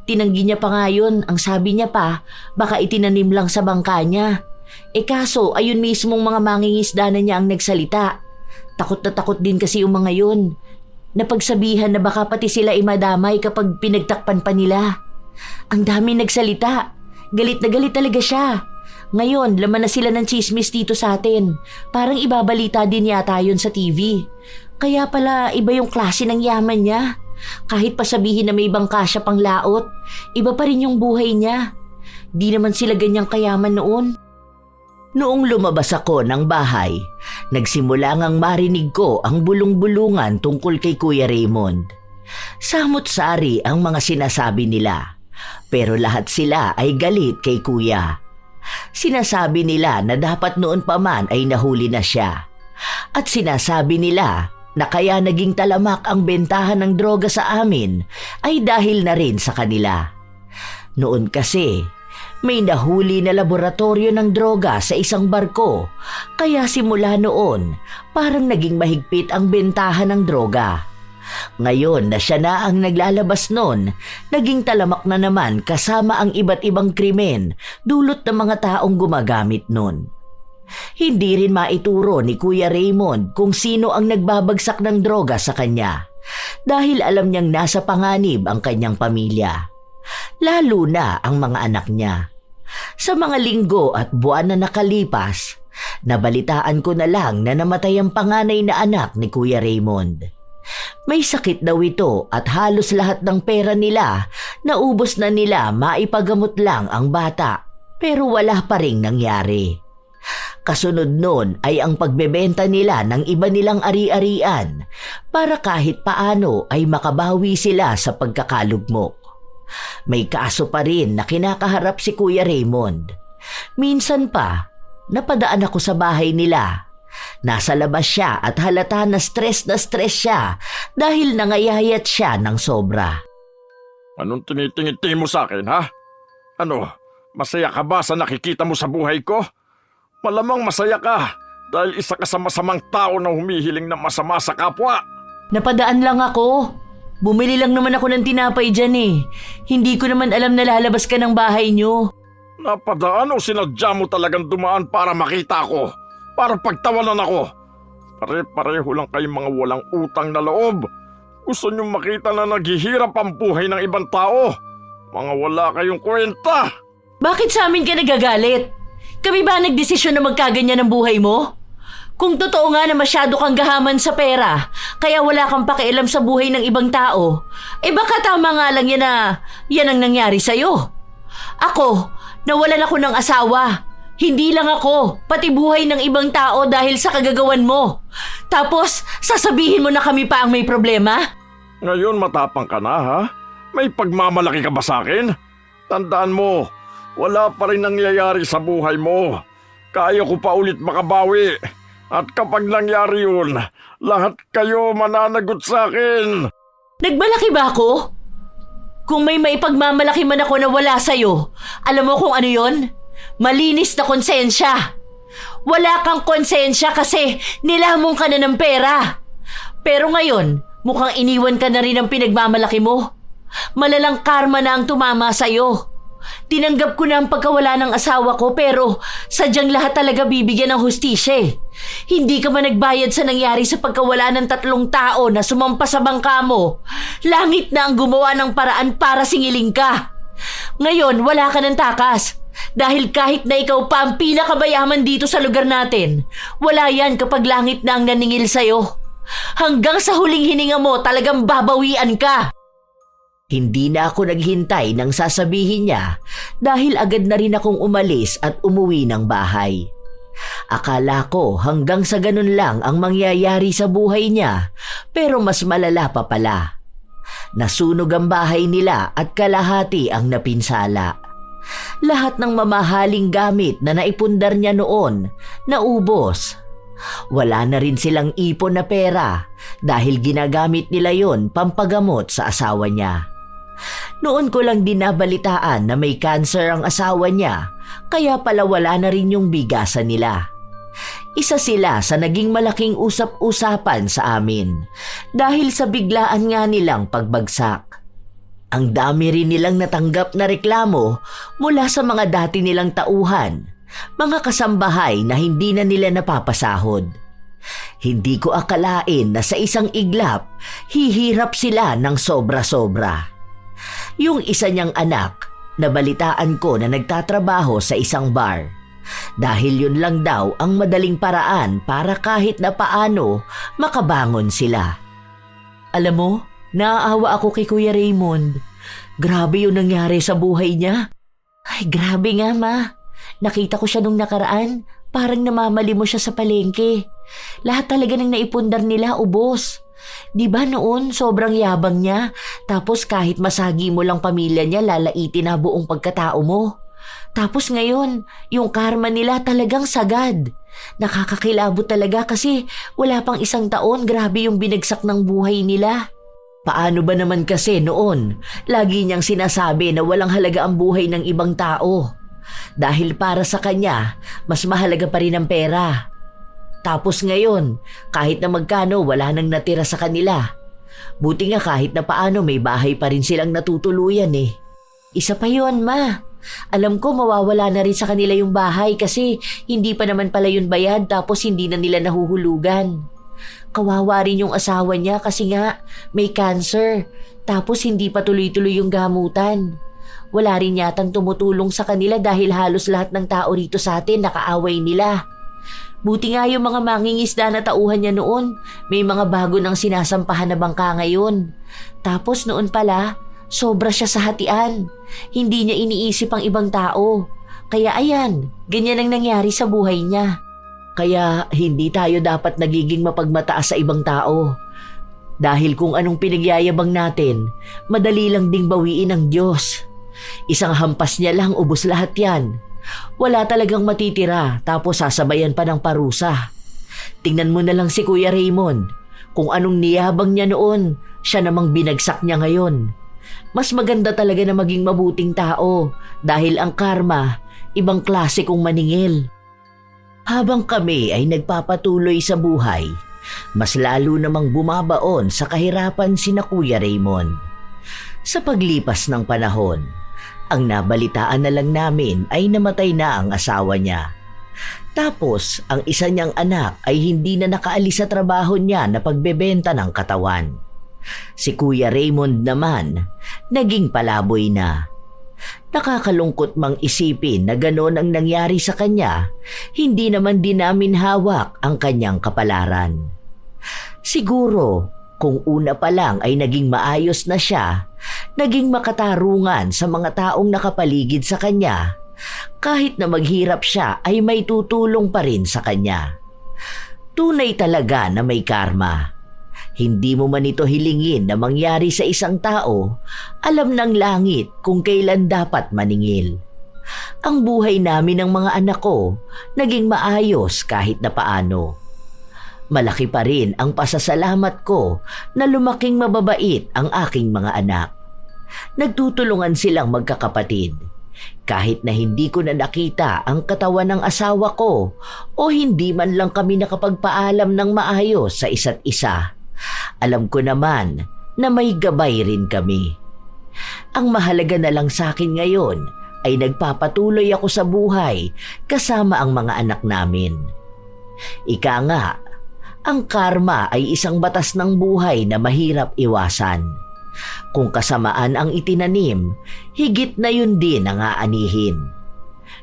Tinanggi niya pa nga yun, ang sabi niya pa, baka itinanim lang sa bangka niya. Kaso ayun mismong mga mangingisda na niya ang nagsalita. Takot na takot din kasi yung mga yun. Napagsabihan na baka pati sila imadamay kapag pinagtakpan pa nila. Ang dami nagsalita. Galit na galit talaga siya. Ngayon, laman na sila ng chismis dito sa atin. Parang ibabalita din yata yun sa TV. Kaya pala iba yung klase ng yaman niya. Kahit pa sabihin na may bangka siya pang laot, iba pa rin yung buhay niya. Di naman sila ganyang kayaman noon. Noong lumabas ako ng bahay, nagsimula ngang marinig ko ang bulong-bulungan tungkol kay Kuya Raymond. Samot-sari ang mga sinasabi nila. Pero lahat sila ay galit kay kuya. Sinasabi nila na dapat noon pa man ay nahuli na siya. At sinasabi nila na kaya naging talamak ang bentahan ng droga sa amin ay dahil na rin sa kanila. Noon kasi, may nahuli na laboratorio ng droga sa isang barko, kaya simula noon, parang naging mahigpit ang bentahan ng droga. Ngayon na siya na ang naglalabas nun, naging talamak na naman kasama ang iba't ibang krimen dulot ng mga taong gumagamit nun. Hindi rin maituro ni Kuya Raymond kung sino ang nagbabagsak ng droga sa kanya dahil alam niyang nasa panganib ang kanyang pamilya, lalo na ang mga anak niya. Sa mga linggo at buwan na nakalipas, nabalitaan ko na lang na namatay ang panganay na anak ni Kuya Raymond. May sakit daw ito at halos lahat ng pera nila naubos na nila maipagamot lang ang bata, pero wala pa ring nangyari. Kasunod nun ay ang pagbebenta nila ng iba nilang ari-arian para kahit paano ay makabawi sila sa pagkakalugmok. May kaso pa rin na kinakaharap si Kuya Raymond. Minsan pa, napadaan ako sa bahay nila. Nasa labas siya at halata na stress siya dahil nangayayat siya ng sobra. Anong tinitingin mo sa akin, ha? Ano, masaya ka ba sa nakikita mo sa buhay ko? Malamang masaya ka dahil isa ka sa masamang tao na humihiling ng masama sa kapwa. Napadaan lang ako. Bumili lang naman ako ng tinapay dyan eh. Hindi ko naman alam na lalabas ka ng bahay niyo. Napadaan o sinadya mo talagang dumaan para makita ko? Para pagtawanan ako? Pare-pareho lang kayong mga walang utang na loob. Gusto niyong makita na naghihirap ang buhay ng ibang tao. Mga wala kayong kwenta. Bakit sa amin ka nagagalit? Kami ba nagdesisyon na magkaganyan ang buhay mo? Kung totoo nga na masyado kang gahaman sa pera, kaya wala kang pakialam sa buhay ng ibang tao, baka tama nga lang yan ang nangyari sa'yo. Ako, nawalan ako ng asawa. Hindi lang ako, pati buhay ng ibang tao dahil sa kagagawan mo. Tapos, sasabihin mo na kami pa ang may problema? Ngayon matapang ka na, ha? May pagmamalaki ka ba sa akin? Tandaan mo, wala pa rin nangyayari sa buhay mo. Kaya ko pa ulit makabawi. At kapag nangyari yun, lahat kayo mananagot sa akin. Nagmalaki ba ako? Kung may maipagmamalaki man ako na wala sa'yo, alam mo kung ano yon? Malinis na konsensya. Wala kang konsensya kasi nilamong ka na ng pera. Pero ngayon, mukhang iniwan ka na rin ng pinagmamalaki mo. Malalang karma na ang tumama sa'yo. Tinanggap ko na ang pagkawala ng asawa ko pero sadyang lahat talaga bibigyan ng hustisya. Hindi ka man nagbayad sa nangyari sa pagkawala ng 3 tao na sumampa sa bangka mo. Langit na ang gumawa ng paraan para singilin ka. Ngayon, wala ka ng takas. Dahil kahit na ikaw pa ang pinakabayaman dito sa lugar natin, wala yan kapag langit na ang naningil sa'yo. Hanggang sa huling hininga mo talagang babawian ka. Hindi na ako naghintay ng sasabihin niya dahil agad na rin akong umalis at umuwi ng bahay. Akala ko hanggang sa ganun lang ang mangyayari sa buhay niya, pero mas malala pa pala. Nasunog ang bahay nila at kalahati ang napinsala. Lahat ng mamahaling gamit na naipundar niya noon, naubos. Wala na rin silang ipon na pera dahil ginagamit nila yon pampagamot sa asawa niya. Noon ko lang din nabalitaan na may cancer ang asawa niya, kaya pala wala na rin yung bigasan nila. Isa sila sa naging malaking usap-usapan sa amin dahil sa biglaan nga nilang pagbagsak. Ang dami rin nilang natanggap na reklamo mula sa mga dati nilang tauhan, mga kasambahay na hindi na nila napapasahod. Hindi ko akalain na sa isang iglap, hihirap sila ng sobra-sobra. Yung isa niyang anak, nabalitaan ko na nagtatrabaho sa isang bar. Dahil yun lang daw ang madaling paraan para kahit na paano makabangon sila. Alam mo, naaawa ako kay Kuya Raymond. Grabe yung nangyari sa buhay niya. Ay, grabe nga ma. Nakita ko siya nung nakaraan. Parang namamali mo siya sa palengke. Lahat talaga ng naipundar nila ubos. Di ba noon sobrang yabang niya, tapos kahit masagi mo lang pamilya niya, lalaitin na buong pagkatao mo. Tapos ngayon, yung karma nila talagang sagad. Nakakakilabot talaga kasi wala pang 1 taon, grabe yung binagsak ng buhay nila. Paano ba naman kasi noon, lagi niyang sinasabi na walang halaga ang buhay ng ibang tao. Dahil para sa kanya, mas mahalaga pa rin ang pera. Tapos ngayon, kahit na magkano wala nang natira sa kanila. Buti nga kahit na paano may bahay pa rin silang natutuluyan eh. Isa pa yun, ma. Alam ko mawawala na rin sa kanila yung bahay kasi hindi pa naman pala yun bayad tapos hindi na nila nahuhulugan. Kawawa rin yung asawa niya kasi nga may cancer tapos hindi pa tuloy-tuloy yung gamutan. Wala rin yatang tumutulong sa kanila dahil halos lahat ng tao rito sa atin nakaaway nila. Buti nga yung mga mangingisda na tauhan niya noon, may mga bago nang sinasampahan na bangka ngayon. Tapos noon pala, sobra siya sa hatian. Hindi niya iniisip ang ibang tao. Kaya ayan, ganyan ang nangyari sa buhay niya. Kaya hindi tayo dapat nagiging mapagmataas sa ibang tao. Dahil kung anong pinagyayabang natin, madali lang ding bawiin ng Diyos. Isang hampas niya lang ubos lahat yan. Wala talagang matitira tapos sasabayan pa ng parusa. Tingnan mo na lang si Kuya Raymond. Kung anong niyabang niya noon, siya namang binagsak niya ngayon. Mas maganda talaga na maging mabuting tao dahil ang karma, ibang klase kong maningil. Habang kami ay nagpapatuloy sa buhay, mas lalo namang bumabaon sa kahirapan sina Kuya Raymond. Sa paglipas ng panahon, ang nabalitaan na lang namin ay namatay na ang asawa niya. Tapos ang isa niyang anak ay hindi na nakaalis sa trabaho niya na pagbebenta ng katawan. Si Kuya Raymond naman, naging palaboy na. Nakakalungkot mang isipin na gano'n ang nangyari sa kanya, hindi naman din namin hawak ang kanyang kapalaran. Siguro, kung una pa lang ay naging maayos na siya, naging makatarungan sa mga taong nakapaligid sa kanya, kahit na maghirap siya ay may tutulong pa rin sa kanya. Tunay talaga na may karma. Hindi mo man ito hilingin na mangyari sa isang tao, alam ng langit kung kailan dapat maningil. Ang buhay namin ng mga anak ko naging maayos kahit na paano. Malaki pa rin ang pasasalamat ko na lumaking mababait ang aking mga anak. Nagtutulungan silang magkakapatid. Kahit na hindi ko na nakita ang katawan ng asawa ko o hindi man lang kami nakapagpaalam ng maayos sa isa't isa, alam ko naman na may gabay rin kami. Ang mahalaga na lang sa akin ngayon ay nagpapatuloy ako sa buhay kasama ang mga anak namin. Ika nga, ang karma ay isang batas ng buhay na mahirap iwasan. Kung kasamaan ang itinanim, higit na yun din ang aanihin.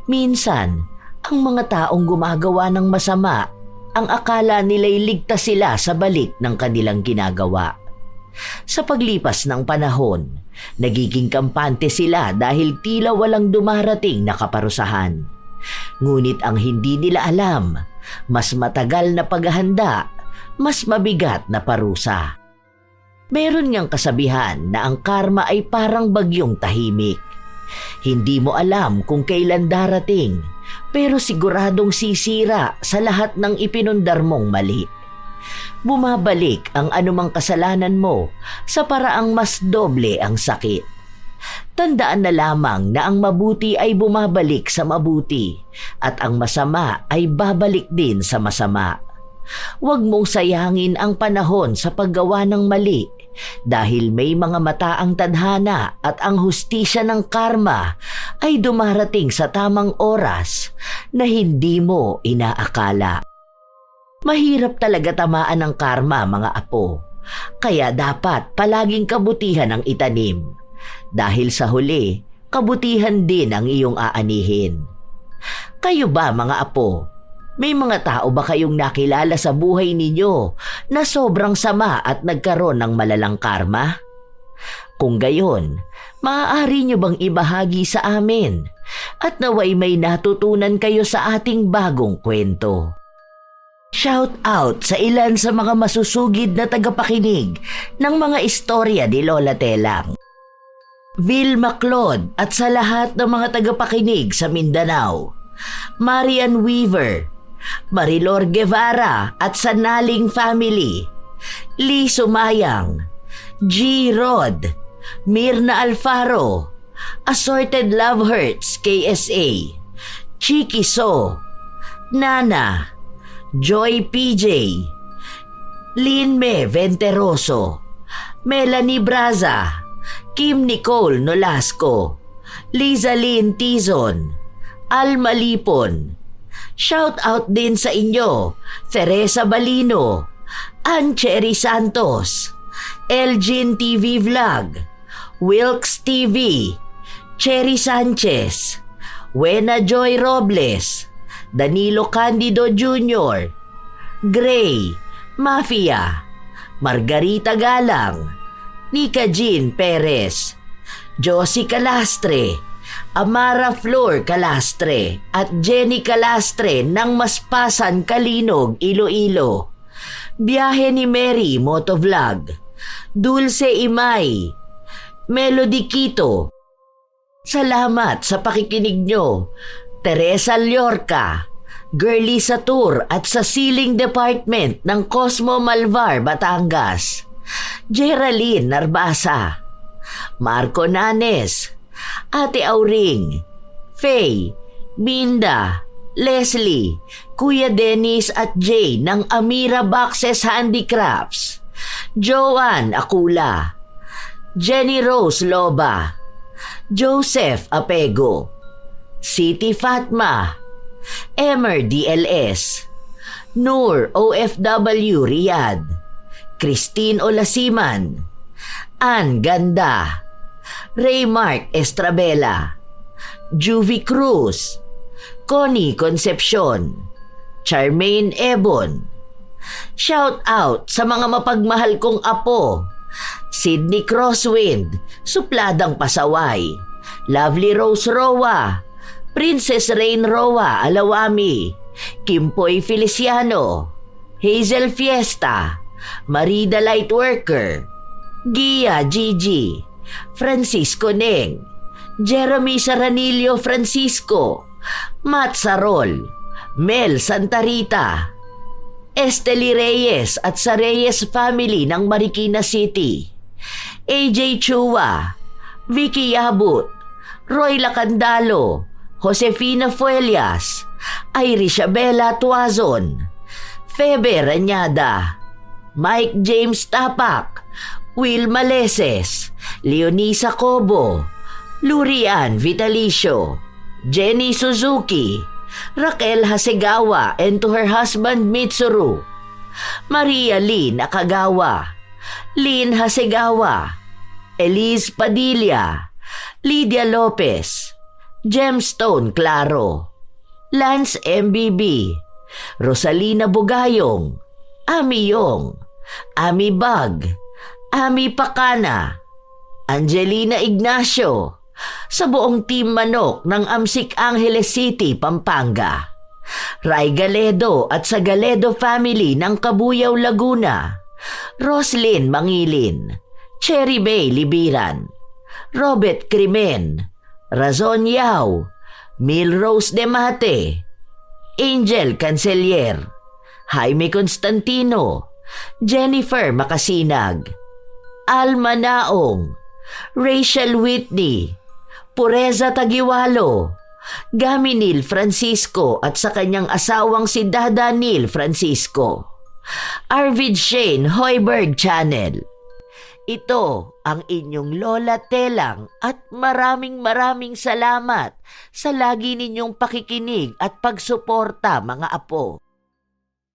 Minsan, ang mga taong gumagawa ng masama, ang akala nila'y ligtas sila sa balik ng kanilang ginagawa. Sa paglipas ng panahon, nagiging kampante sila dahil tila walang dumarating na kaparusahan. Ngunit ang hindi nila alam, mas matagal na paghahanda, mas mabigat na parusa. Meron ngang kasabihan na ang karma ay parang bagyong tahimik. Hindi mo alam kung kailan darating, pero siguradong sisira sa lahat ng ipinundar mong mali. Bumabalik ang anumang kasalanan mo sa paraang mas doble ang sakit. Tandaan na lamang na ang mabuti ay bumabalik sa mabuti at ang masama ay babalik din sa masama. Huwag mong sayangin ang panahon sa paggawa ng mali dahil may mga mataang tadhana at ang hustisya ng karma ay dumarating sa tamang oras na hindi mo inaakala. Mahirap talaga tamaan ng karma, mga apo, kaya dapat palaging kabutihan ang itanim dahil sa huli, kabutihan din ang iyong aanihin. Kayo ba, mga apo, may mga tao ba kayong nakilala sa buhay ninyo na sobrang sama at nagkaroon ng malalang karma? Kung gayon, maaari nyo bang ibahagi sa amin at naway may natutunan kayo sa ating bagong kwento. Shout out sa ilan sa mga masusugid na tagapakinig ng mga istorya ni Lola Telang. Vilma Claude at sa lahat ng mga tagapakinig sa Mindanao. Marian Weaver, Marilor Guevara at sa Naling Family. Lee Sumayang, G. Rod, Mirna Alfaro, Assorted Love Hurts KSA, Chiki So, Nana, Joy PJ, Linme Venteroso, Melanie Braza, Kim Nicole Nolasco, Liza Lynn Tizon, Alma Lipon. Shout out din sa inyo, Teresa Balino, Ann Cherry Santos, Elgin TV Vlog, Wilkes TV, Cherry Sanchez, Wena Joy Robles, Danilo Candido Jr., Gray, Mafia, Margarita Galang, Nika Jean Perez, Josie Calastre, Amara Flor Calastre at Jenny Calastre ng Maspasan, Kalinog, Iloilo. Biyahe ni Mary Motovlog, Dulce Imay, Melody Quito. Salamat sa pakikinig nyo, Teresa Llorca, Girly Satur at sa Ceiling Department ng Cosmo Malvar, Batangas. Geraldine Narbasa, Marco Nanes, Ate Auring, Faye, Binda, Leslie, Kuya Dennis at Jay ng Amira Boxes Handicrafts, Joanne Akula, Jenny Rose Loba, Joseph Apego, Siti Fatma, Emer DLS, Noor OFW Riyadh, Christine Olasiman, Ann Ganda, Raymark Estrabela, Juvie Cruz, Connie Concepcion, Charmaine Ebon. Shout out sa mga mapagmahal kong apo, Sydney Crosswind, Supladang Pasaway, Lovely Rose Roa, Princess Rain Roa Alawami, Kimpoy Feliciano, Hazel Fiesta, Marida Lightworker, Gia Gigi, Francisco Neng, Jeremy Saranillo Francisco, Matt Sarol, Mel Santarita, Esteli Reyes at sa Reyes family ng Marikina City, AJ Chua, Vicky Yabut, Roy Lacandalo, Josefina Fuelias, Irisabela Tuazon, Febe Ranyada, Mike James Tapak, Will Maleses, Leonisa Cobo, Lurian Vitalicio, Jenny Suzuki, Raquel Hasegawa and to her husband Mitsuru, Maria Lee Nakagawa, Lynn Hasegawa, Elise Padilla, Lydia Lopez, Gemstone Claro, Lance MBB, Rosalina Bugayong, Ami Yong, Ami Bag, Ami Pakana, Angelina Ignacio, sa buong Team Manok ng Amsik Angeles City, Pampanga, Ray Galedo at sa Galedo family ng Kabuyaw, Laguna, Roslyn Mangilin, Cherry Bay Libiran, Robert Crimen, Razon Yao, Milrose Demate, Angel Cancelier, Jaime Constantino, Jennifer Makasinag, Alma Naong, Rachel Whitney, Pureza Tagiwalo, Gaminil Francisco at sa kanyang asawang si Dada Neil Francisco, Arvid Shane Hoiberg Channel. Ito ang inyong Lola Telang at maraming salamat sa lagi ninyong pakikinig at pagsuporta, mga apo.